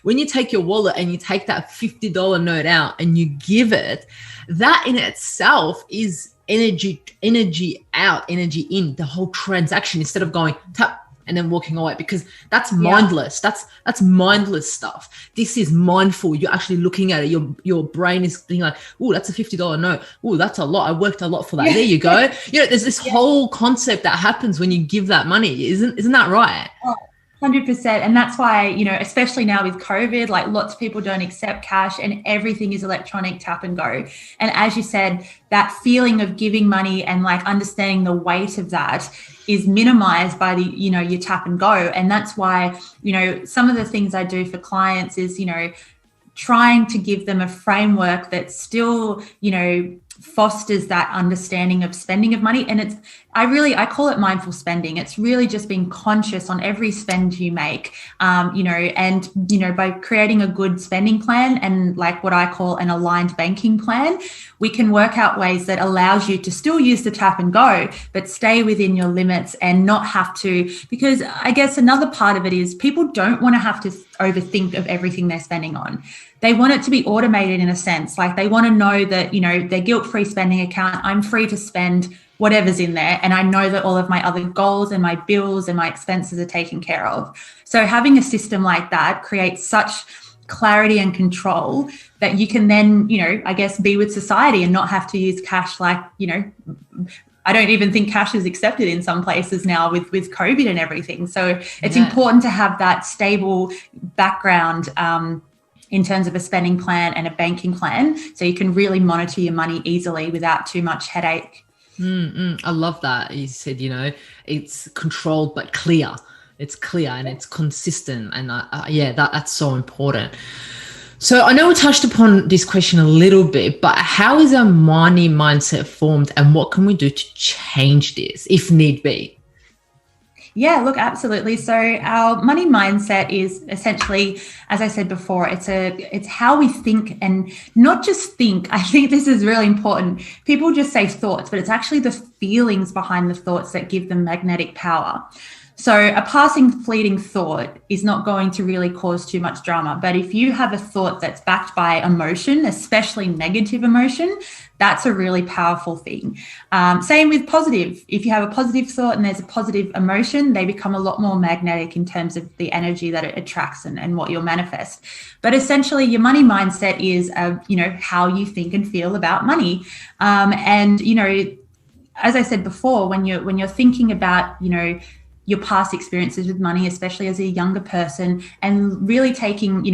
when you take your wallet and you take that $50 note out and you give it, that in itself is energy out, energy in, the whole transaction, instead of going tap and then walking away, because that's mindless. That's mindless stuff. This is mindful. You're actually looking at it. Your brain is being like, oh, that's a $50 note. Oh, that's a lot. I worked a lot for that. There you go. There's this whole concept that happens when you give that money. Isn't that right? 100%. And that's why, especially now with COVID, lots of people don't accept cash and everything is electronic, tap and go. And as you said, that feeling of giving money and understanding the weight of that is minimized by the, your tap and go. And that's why, some of the things I do for clients is, trying to give them a framework that still, fosters that understanding of spending of money. And I call it mindful spending. It's really just being conscious on every spend you make, by creating a good spending plan and what I call an aligned banking plan, we can work out ways that allows you to still use the tap and go, but stay within your limits and not have to, because I guess another part of it is people don't want to have to overthink of everything they're spending on. They want it to be automated in a sense. They want to know that, their guilt-free spending account, I'm free to spend whatever's in there. And I know that all of my other goals and my bills and my expenses are taken care of. So having a system like that creates such clarity and control that you can then, I guess, be with society and not have to use cash I don't even think cash is accepted in some places now with COVID and everything. So it's important to have that stable background in terms of a spending plan and a banking plan, so you can really monitor your money easily without too much headache. I love that. You said, it's controlled but clear. It's clear and it's consistent. And that's so important. So I know we touched upon this question a little bit, but how is our money mindset formed and what can we do to change this if need be? Yeah, look, absolutely. So our money mindset is essentially, as I said before, it's how we think, and not just think. I think this is really important. People just say thoughts, but it's actually the feelings behind the thoughts that give them magnetic power. So a passing fleeting thought is not going to really cause too much drama. But if you have a thought that's backed by emotion, especially negative emotion, that's a really powerful thing. Same with positive. If you have a positive thought and there's a positive emotion, they become a lot more magnetic in terms of the energy that it attracts and what you'll manifest. But essentially your money mindset is, how you think and feel about money. As I said before, when you're thinking about, your past experiences with money, especially as a younger person, and really taking,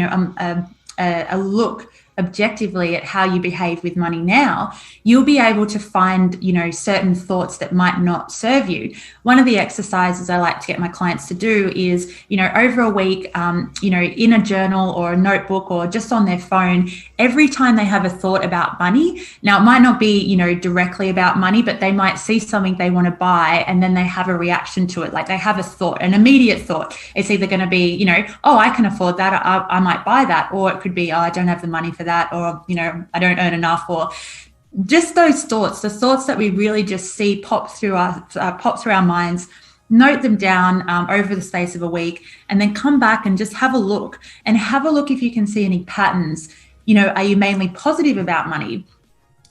a look objectively at how you behave with money now, you'll be able to find, certain thoughts that might not serve you. One of the exercises I like to get my clients to do is, over a week, in a journal or a notebook or just on their phone, every time they have a thought about money. Now, it might not be, directly about money, but they might see something they want to buy and then they have a reaction to it. Like they have a thought, an immediate thought. It's either going to be, oh, I can afford that. I might buy that. Or it could be, oh, I don't have the money for that. Or, I don't earn enough. Or just those thoughts, the thoughts that we really just see pop through our minds. Note them down over the space of a week, and then come back and just have a look if you can see any patterns. Are you mainly positive about money?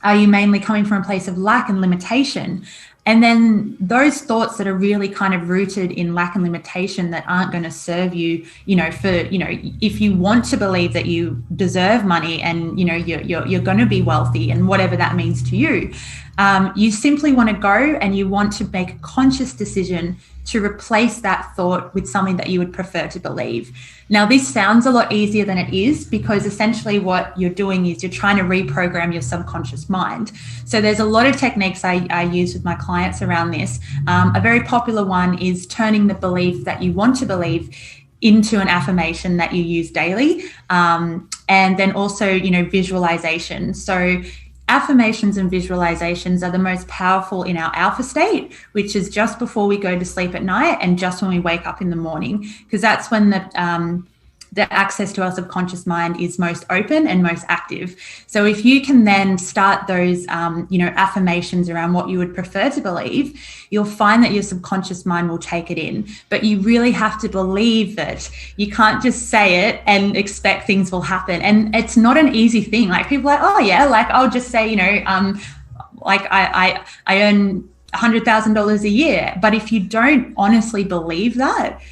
Are you mainly coming from a place of lack and limitation? And then those thoughts that are really kind of rooted in lack and limitation that aren't going to serve you, if you want to believe that you deserve money and, you're going to be wealthy and whatever that means to you, you simply want to go and you want to make a conscious decision to replace that thought with something that you would prefer to believe. Now, this sounds a lot easier than it is, because essentially what you're doing is you're trying to reprogram your subconscious mind. So there's a lot of techniques I use with my clients around this. A very popular one is turning the belief that you want to believe into an affirmation that you use daily. And then also, visualization. So affirmations and visualizations are the most powerful in our alpha state, which is just before we go to sleep at night and just when we wake up in the morning, because that's when the access to our subconscious mind is most open and most active. So if you can then start those, affirmations around what you would prefer to believe, you'll find that your subconscious mind will take it in. But you really have to believe that. You can't just say it and expect things will happen. And it's not an easy thing. Like people are like, oh yeah, like I'll just say, like I earn $100,000 a year. But if you don't honestly believe that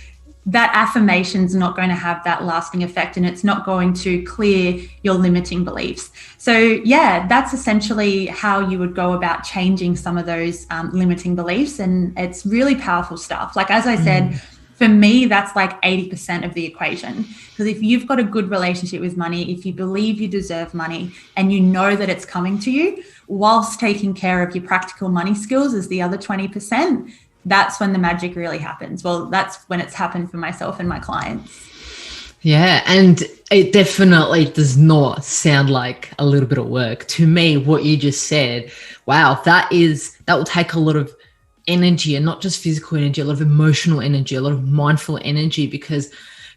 affirmation's not going to have that lasting effect, and it's not going to clear your limiting beliefs. So yeah, that's essentially how you would go about changing some of those limiting beliefs. And it's really powerful stuff. Like, as I said, for me, that's like 80% of the equation. Because if you've got a good relationship with money, if you believe you deserve money and you know that it's coming to you, whilst taking care of your practical money skills as the other 20%, that's when the magic really happens. Well, that's when it's happened for myself and my clients. Yeah, and it definitely does not sound like a little bit of work. To me, what you just said, wow, that will take a lot of energy, and not just physical energy, a lot of emotional energy, a lot of mindful energy. Because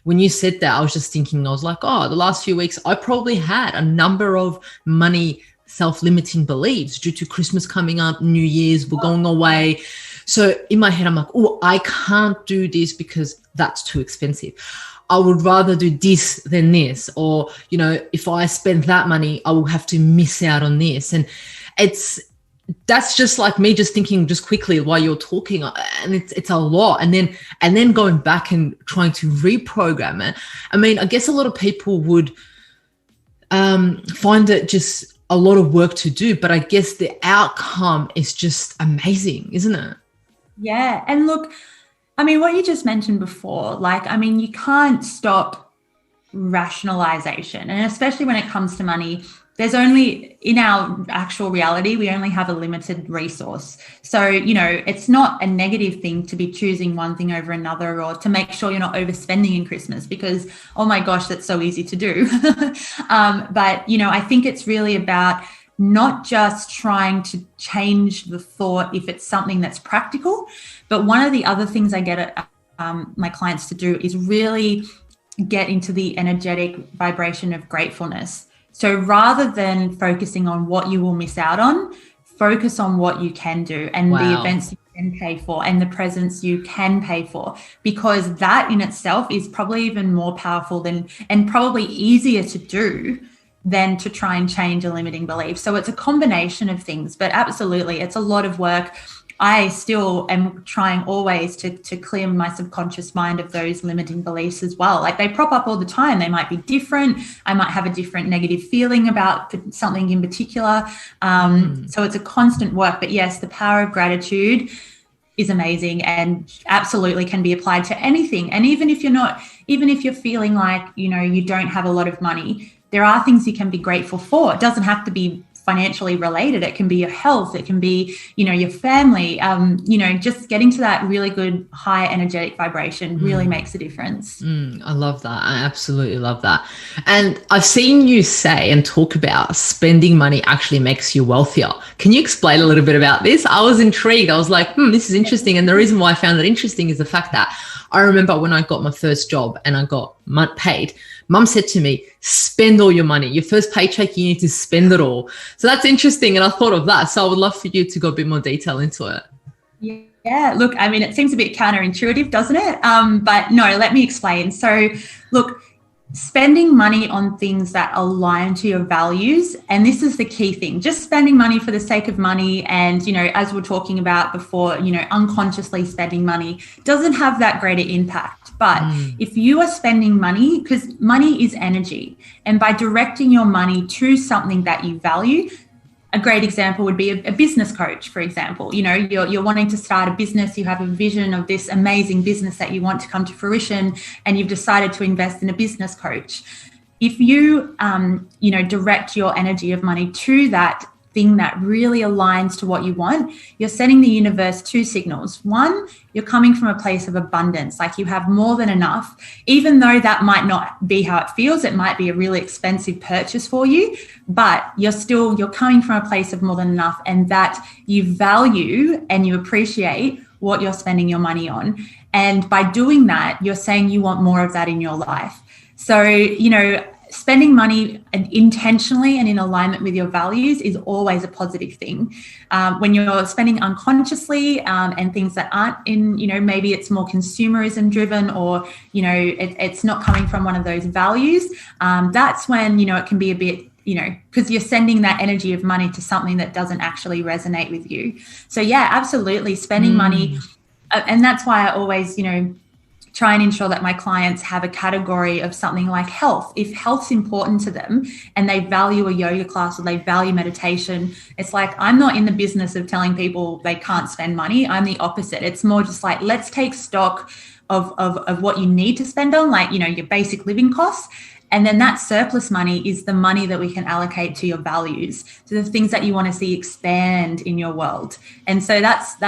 when you said that, I was just thinking, I was like, oh, the last few weeks, I probably had a number of money self-limiting beliefs due to Christmas coming up, New Year's, we're going away. So in my head, I'm like, oh, I can't do this because that's too expensive. I would rather do this than this. Or, if I spend that money, I will have to miss out on this. And that's just like me just thinking just quickly while you're talking, and it's a lot. And then going back and trying to reprogram it. I mean, I guess a lot of people would find it just a lot of work to do, but I guess the outcome is just amazing, isn't it? Yeah. And look, I mean, what you just mentioned before, you can't stop rationalization. And especially when it comes to money, there's only, in our actual reality, we only have a limited resource. So, it's not a negative thing to be choosing one thing over another, or to make sure you're not overspending in Christmas, because, oh my gosh, that's so easy to do. But, I think it's really about not just trying to change the thought if it's something that's practical, but one of the other things I get my clients to do is really get into the energetic vibration of gratefulness. So rather than focusing on what you will miss out on, focus on what you can do, and the events you can pay for, and the presents you can pay for, because that in itself is probably even more powerful and probably easier to do than to try and change a limiting belief. So it's a combination of things, but absolutely, it's a lot of work. I still am trying always to clear my subconscious mind of those limiting beliefs as well. Like, they prop up all the time. They might be different. I might have a different negative feeling about something in particular. So it's a constant work. But yes, the power of gratitude is amazing and absolutely can be applied to anything. And even if you're feeling like, you don't have a lot of money, there are things you can be grateful for. It doesn't have to be financially related. It can be your health. It can be, your family. Just getting to that really good high energetic vibration really makes a difference. I love that. I absolutely love that. And I've seen you say and talk about spending money actually makes you wealthier. Can you explain a little bit about this? I was intrigued. I was like, this is interesting. And the reason why I found it interesting is the fact that I remember when I got my first job and I got paid, Mum said to me, spend all your money. Your first paycheck, you need to spend it all. So that's interesting. And I thought of that. So I would love for you to go a bit more detail into it. Yeah. Look, I mean, it seems a bit counterintuitive, doesn't it? But no, let me explain. So look, spending money on things that align to your values. And this is the key thing, just spending money for the sake of money. And, as we're talking about before, unconsciously spending money doesn't have that greater impact. But if you are spending money, because money is energy, and by directing your money to something that you value, a great example would be a business coach, for example. You're wanting to start a business, you have a vision of this amazing business that you want to come to fruition, and you've decided to invest in a business coach. If you, direct your energy of money to that thing that really aligns to what you want, you're sending the universe two signals. One, you're coming from a place of abundance, like you have more than enough, even though that might not be how it feels. It might be a really expensive purchase for you, but you're coming from a place of more than enough, and that you value and you appreciate what you're spending your money on. And by doing that, you're saying you want more of that in your life. So, spending money intentionally and in alignment with your values is always a positive thing. When you're spending unconsciously and things that aren't in, maybe it's more consumerism driven, or, it's not coming from one of those values, that's when, it can be a bit, because you're sending that energy of money to something that doesn't actually resonate with you. So yeah, absolutely, spending money. And that's why I always, try and ensure that my clients have a category of something like health. If health's important to them and they value a yoga class or they value meditation, it's like, I'm not in the business of telling people they can't spend money. I'm the opposite. It's more just like, let's take stock of what you need to spend on, like, your basic living costs. And then that surplus money is the money that we can allocate to your values, to the things that you want to see expand in your world. And so that's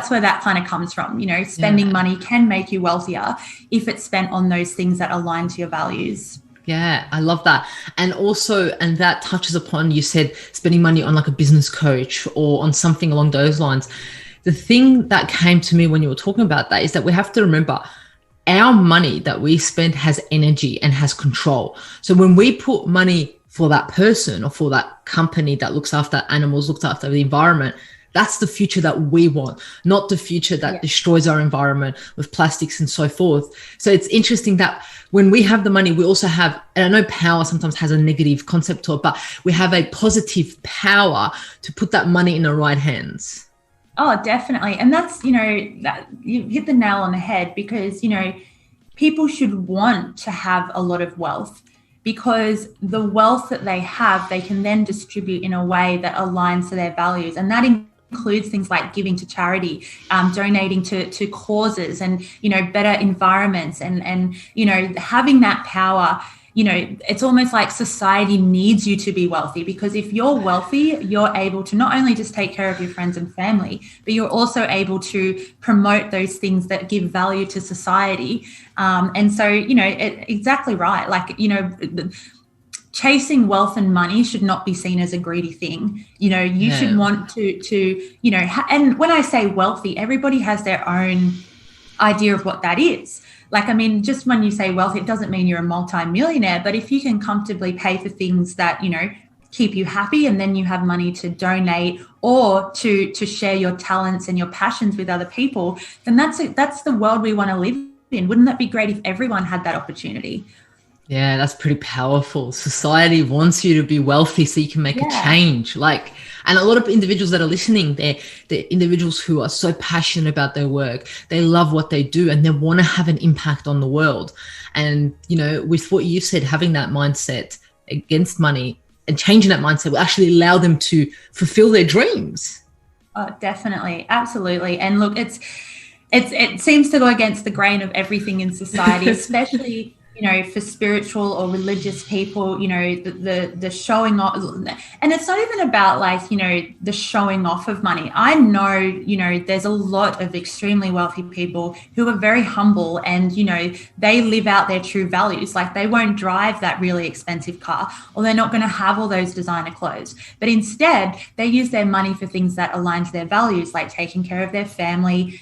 where that kind of comes from. Spending money can make you wealthier if it's spent on those things that align to your values. Yeah, I love that. And also, and that touches upon, you said spending money on like a business coach or on something along those lines. The thing that came to me when you were talking about that is that we have to remember our money that we spend has energy and has control. So when we put money for that person or for that company that looks after animals, looks after the environment, that's the future that we want, not the future that destroys our environment with plastics and so forth. So it's interesting that when we have the money, we also have, and I know power sometimes has a negative concept to it, but we have a positive power to put that money in the right hands. Oh, definitely. And that's, that you hit the nail on the head, because, people should want to have a lot of wealth, because the wealth that they have, they can then distribute in a way that aligns to their values. And that includes things like giving to charity, donating to causes, and, better environments, and, having that power. It's almost like society needs you to be wealthy, because if you're wealthy, you're able to not only just take care of your friends and family, but you're also able to promote those things that give value to society. And so, exactly right. Like, chasing wealth and money should not be seen as a greedy thing. You should want to and when I say wealthy, everybody has their own idea of what that is. Like, I mean, just when you say wealth, it doesn't mean you're a multi-millionaire, but if you can comfortably pay for things that, keep you happy, and then you have money to donate or to share your talents and your passions with other people, then that's the world we want to live in. Wouldn't that be great if everyone had that opportunity? Yeah, that's pretty powerful. Society wants you to be wealthy so you can make a change. And a lot of individuals that are listening, they're individuals who are so passionate about their work. They love what they do and they want to have an impact on the world. And, with what you said, having that mindset against money and changing that mindset will actually allow them to fulfill their dreams. Oh, definitely. Absolutely. And look, it seems to go against the grain of everything in society, especially, for spiritual or religious people, the showing off. And it's not even about like, the showing off of money. I know, there's a lot of extremely wealthy people who are very humble and, they live out their true values. Like they won't drive that really expensive car, or they're not going to have all those designer clothes, but instead they use their money for things that align to their values, like taking care of their family,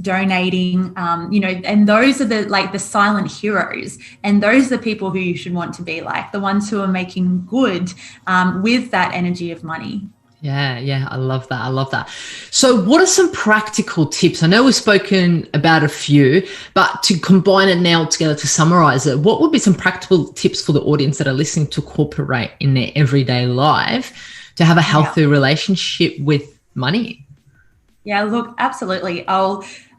donating, and those are the silent heroes. And those are the people who you should want to be like, the ones who are making good with that energy of money. Yeah, I love that. I love that. So what are some practical tips? I know we've spoken about a few, but to combine it now together, to summarize it, what would be some practical tips for the audience that are listening to incorporate in their everyday life to have a healthy relationship with money? Yeah, look, absolutely.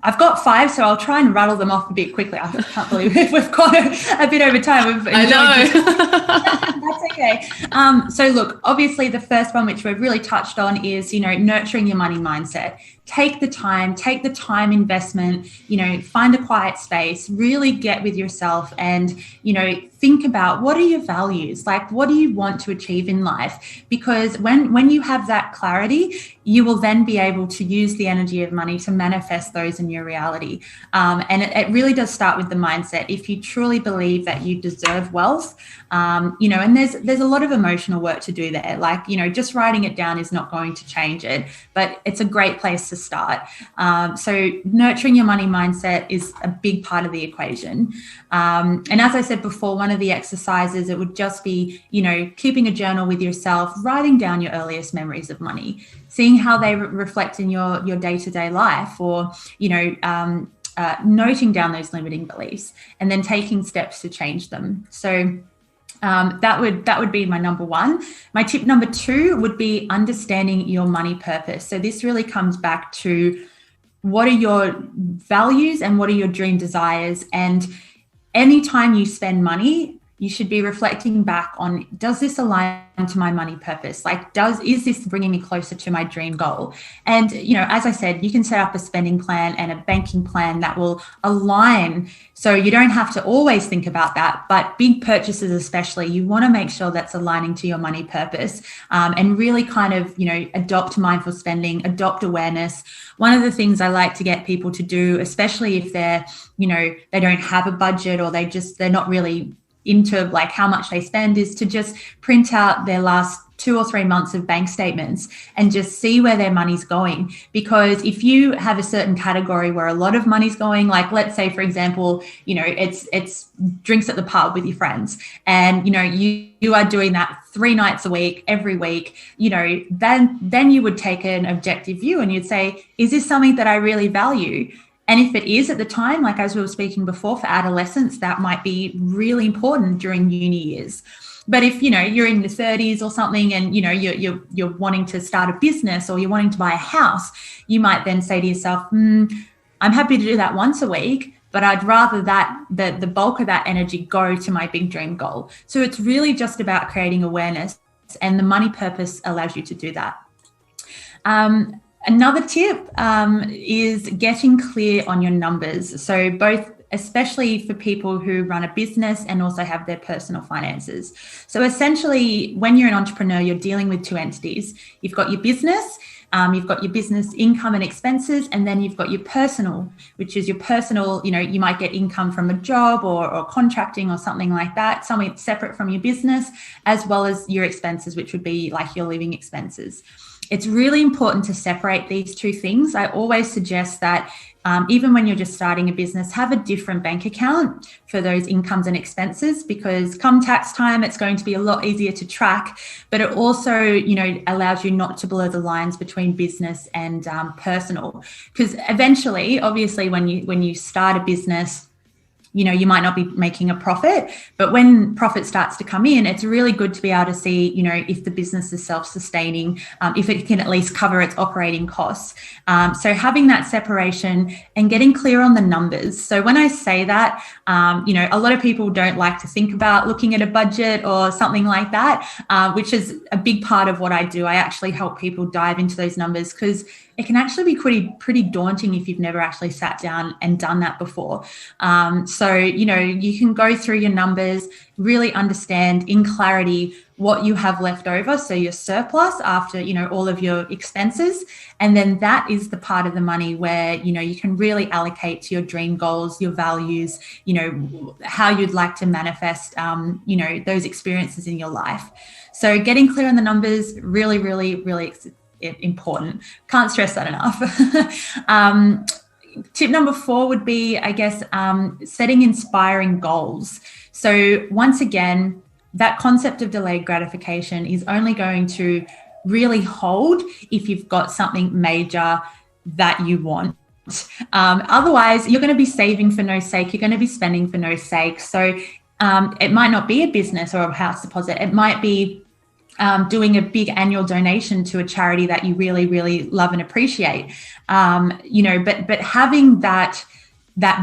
I've got 5, so I'll try and rattle them off a bit quickly. I can't believe we've gone a bit over time. I know. That's okay. So look, obviously the first one, which we've really touched on, is, nurturing your money mindset. Take the time investment, find a quiet space, really get with yourself and, think about what are your values? Like, what do you want to achieve in life? Because when you have that clarity, you will then be able to use the energy of money to manifest those in your reality. And it really does start with the mindset. If you truly believe that you deserve wealth, and there's a lot of emotional work to do there. Like, just writing it down is not going to change it, but it's a great place to start. So nurturing your money mindset is a big part of the equation. And as I said before, one of the exercises, it would just be, keeping a journal with yourself, writing down your earliest memories of money, seeing how they reflect in your day-to-day life, or, noting down those limiting beliefs and then taking steps to change them. So that would be my number 1. My tip number 2 would be understanding your money purpose. So this really comes back to what are your values and what are your dream desires. And anytime you spend money, you should be reflecting back on, does this align to my money purpose? Like, is this bringing me closer to my dream goal? And, as I said, you can set up a spending plan and a banking plan that will align. So you don't have to always think about that, but big purchases, especially, you want to make sure that's aligning to your money purpose, and really kind of, adopt mindful spending, adopt awareness. One of the things I like to get people to do, especially if they're, they don't have a budget or they're not really into like how much they spend, is to just print out their last 2 or 3 months of bank statements and just see where their money's going. Because if you have a certain category where a lot of money's going, like let's say, for example, it's drinks at the pub with your friends, and you are doing that 3 nights a week, every week, then you would take an objective view and you'd say, is this something that I really value? And if it is at the time, like as we were speaking before, for adolescents, that might be really important during uni years. But if, you're in your 30s or something and, you're wanting to start a business or you're wanting to buy a house, you might then say to yourself, I'm happy to do that once a week, but I'd rather that the bulk of that energy go to my big dream goal. So it's really just about creating awareness, and the money purpose allows you to do that. Another tip is getting clear on your numbers. So especially for people who run a business and also have their personal finances. So essentially, when you're an entrepreneur, you're dealing with 2 entities. You've got your business, you've got your business income and expenses, and then you've got your personal, which is your personal, you might get income from a job or contracting or something like that, something separate from your business, as well as your expenses, which would be like your living expenses. It's really important to separate these 2 things. I always suggest that even when you're just starting a business, have a different bank account for those incomes and expenses, because come tax time, it's going to be a lot easier to track, but it also, allows you not to blur the lines between business and personal. Because eventually, obviously, when you start a business, you might not be making a profit, but when profit starts to come in, it's really good to be able to see, if the business is self-sustaining, if it can at least cover its operating costs. So having that separation and getting clear on the numbers. So when I say that, a lot of people don't like to think about looking at a budget or something like that, which is a big part of what I do. I actually help people dive into those numbers because it can actually be pretty daunting if you've never actually sat down and done that before. So, you can go through your numbers, really understand in clarity what you have left over. So your surplus after, all of your expenses. And then that is the part of the money where, you can really allocate to your dream goals, your values, how you'd like to manifest, those experiences in your life. So getting clear on the numbers, really, really, really important. Can't stress that enough. Tip number 4 would be, I guess, setting inspiring goals. So once again, that concept of delayed gratification is only going to really hold if you've got something major that you want. Otherwise, you're going to be saving for no sake. You're going to be spending for no sake. So it might not be a business or a house deposit. It might be doing a big annual donation to a charity that you really, really love and appreciate. But having that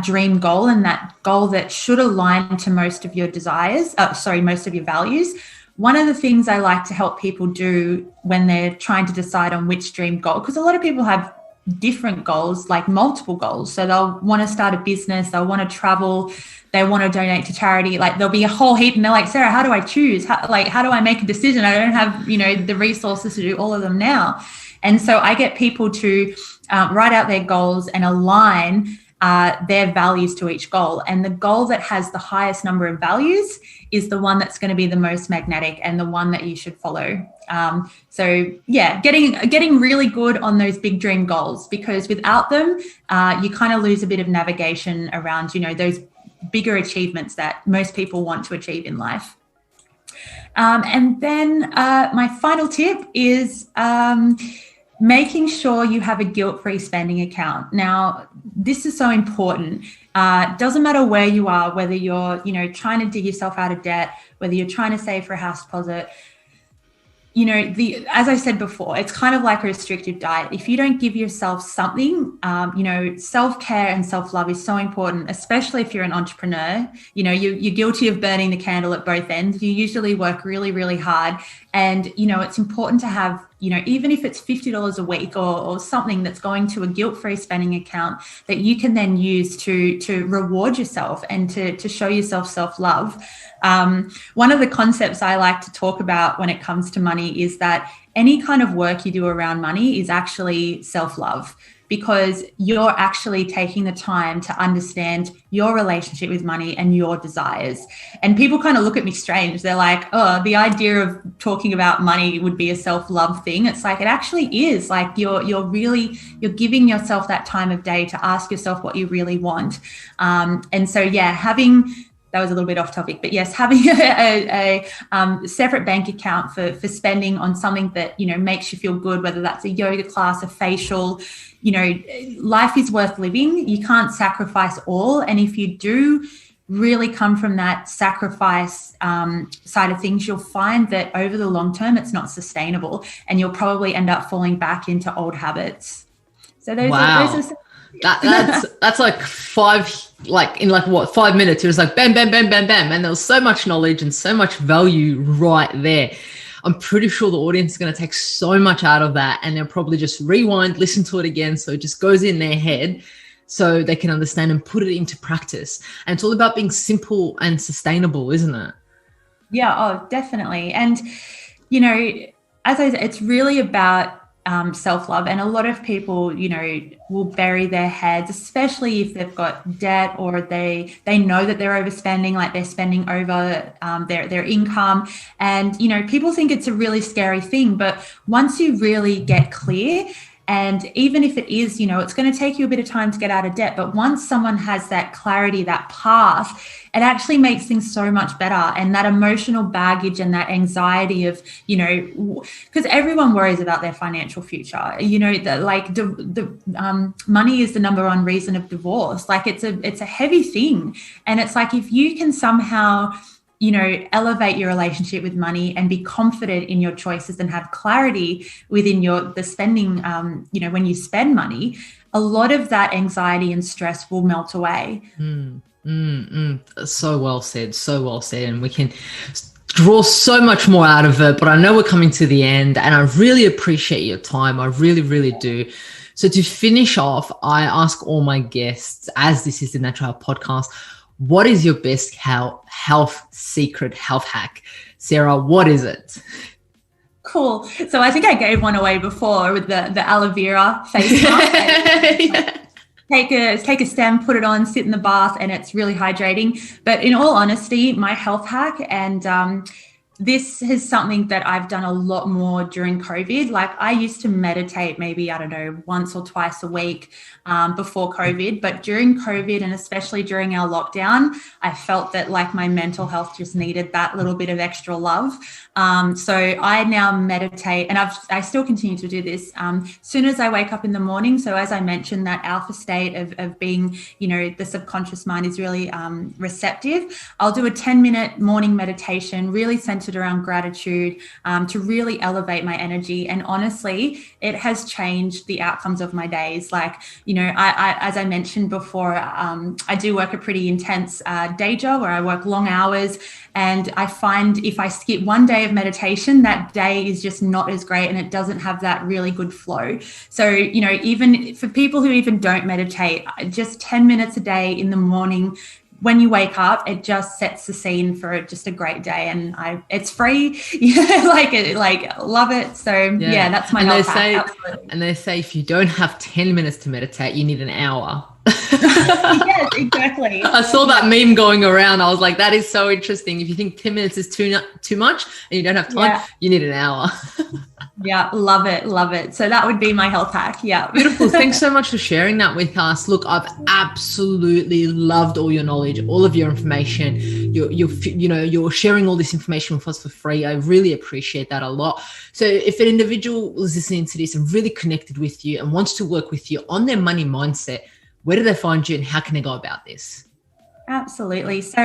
dream goal and that goal that should align to most of your most of your values. One of the things I like to help people do when they're trying to decide on which dream goal, because a lot of people have different goals, like multiple goals. So they'll want to start a business, they'll want to travel, they want to donate to charity. Like there'll be a whole heap and they're like, Sarah, how do I choose? How do I make a decision? I don't have, the resources to do all of them now. And so I get people to write out their goals and align their values to each goal. And the goal that has the highest number of values is the one that's going to be the most magnetic and the one that you should follow. Getting really good on those big dream goals, because without them, you kind of lose a bit of navigation around, those bigger achievements that most people want to achieve in life. And then my final tip is making sure you have a guilt-free spending account. Now, this is so important. Doesn't matter where you are, whether you're, trying to dig yourself out of debt, whether you're trying to save for a house deposit. As I said before, it's kind of like a restrictive diet. If you don't give yourself something, self-care and self-love is so important, especially if you're an entrepreneur. You're guilty of burning the candle at both ends. You usually work really, really hard. And, it's important to have, even if it's $50 a week or something that's going to a guilt-free spending account that you can then use to reward yourself and to show yourself self-love. One of the concepts I like to talk about when it comes to money is that any kind of work you do around money is actually self-love, because you're actually taking the time to understand your relationship with money and your desires. And people kind of look at me strange. They're like, oh, the idea of talking about money would be a self-love thing. It's like, it actually is. Like you're giving yourself that time of day to ask yourself what you really want. That was a little bit off topic, but yes, having a separate bank account for spending on something that, makes you feel good, whether that's a yoga class, a facial, life is worth living. You can't sacrifice all. And if you do really come from that sacrifice side of things, you'll find that over the long term, it's not sustainable, and you'll probably end up falling back into old habits. So those are that's like 5 minutes it was like bam bam bam bam bam, and there was so much knowledge and so much value right there. I'm pretty sure the audience is going to take so much out of that, and they'll probably just rewind, listen to it again, so it just goes in their head so they can understand and put it into practice. And it's all about being simple and sustainable, isn't it? Yeah, oh, definitely. And as I said, it's really about self-love. And a lot of people, will bury their heads, especially if they've got debt or they know that they're overspending, like they're spending over their income. And, people think it's a really scary thing. But once you really get clear And even if it is, it's going to take you a bit of time to get out of debt. But once someone has that clarity, that path, it actually makes things so much better. And that emotional baggage and that anxiety of, because everyone worries about their financial future, money is the number one reason of divorce. Like it's a heavy thing. And it's like, if you can somehow, elevate your relationship with money and be confident in your choices and have clarity within the spending, when you spend money, a lot of that anxiety and stress will melt away. So well said. So well said. And we can draw so much more out of it, but I know we're coming to the end and I really appreciate your time. I really, really do. So to finish off, I ask all my guests, as this is the Natural Health Podcast, what is your best health secret, health hack? Sarah, what is it? Cool. So I think I gave one away before with the aloe vera face mask. Take a stem, put it on, sit in the bath, and it's really hydrating. But in all honesty, my health hack, and this is something that I've done a lot more during COVID. Like I used to meditate maybe, once or twice a week before COVID. But during COVID, and especially during our lockdown, I felt that like my mental health just needed that little bit of extra love. So I now meditate, and I still continue to do this as soon as I wake up in the morning. So as I mentioned, that alpha state of being, the subconscious mind is really receptive. I'll do a 10-minute morning meditation, really centered around gratitude, to really elevate my energy. And honestly, it has changed the outcomes of my days. Like, I as I mentioned before, I do work a pretty intense day job where I work long hours. And I find if I skip one day of meditation, that day is just not as great and it doesn't have that really good flow. So, even for people who even don't meditate, just 10 minutes a day in the morning, when you wake up, it just sets the scene for just a great day. And it's free. Love it. So yeah that's my health hack. Absolutely. And they say, if you don't have 10 minutes to meditate, you need an hour. Yes, exactly. I saw that meme going around. I was like, that is so interesting. If you think 10 minutes is too much and you don't have time, you need an hour. Yeah, love it. So that would be my health hack. Yeah. Beautiful. Thanks so much for sharing that with us. Look, I've absolutely loved all your knowledge, all of your information. You're sharing all this information with us for free. I really appreciate that a lot. So if an individual is listening to this and really connected with you and wants to work with you on their money mindset, where do they find you and how can they go about this? Absolutely. So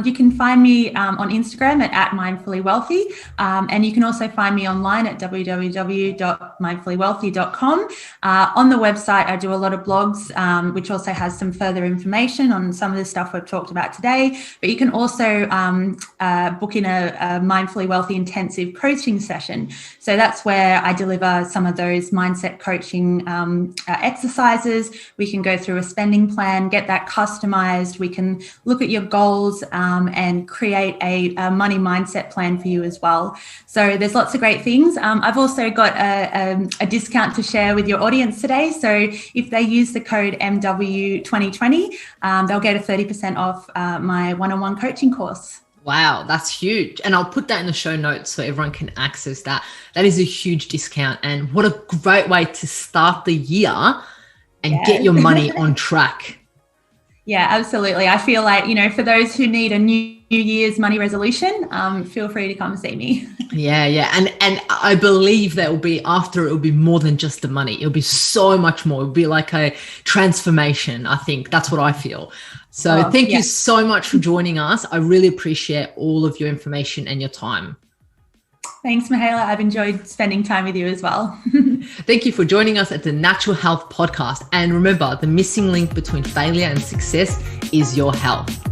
you can find me on Instagram at mindfullywealthy, and you can also find me online at www.mindfullywealthy.com. On the website, I do a lot of blogs, which also has some further information on some of the stuff we've talked about today. But you can also book in a Mindfully Wealthy intensive coaching session. So that's where I deliver some of those mindset coaching exercises. We can go through a spending plan, get that customized. We can look at your goals and create a money mindset plan for you as well. So there's lots of great things. I've also got a discount to share with your audience today. So if they use the code MW2020, they'll get a 30% off my one-on-one coaching course. Wow, that's huge. And I'll put that in the show notes so everyone can access that. That is a huge discount. And what a great way to start the year and get your money on track. Yeah, absolutely. I feel like, for those who need a New Year's money resolution, feel free to come see me. Yeah. And I believe that it will be more than just the money. It'll be so much more. It'll be like a transformation. I think that's what I feel. So thank you so much for joining us. I really appreciate all of your information and your time. Thanks, Mihaela. I've enjoyed spending time with you as well. Thank you for joining us at the Natural Health Podcast. And remember, the missing link between failure and success is your health.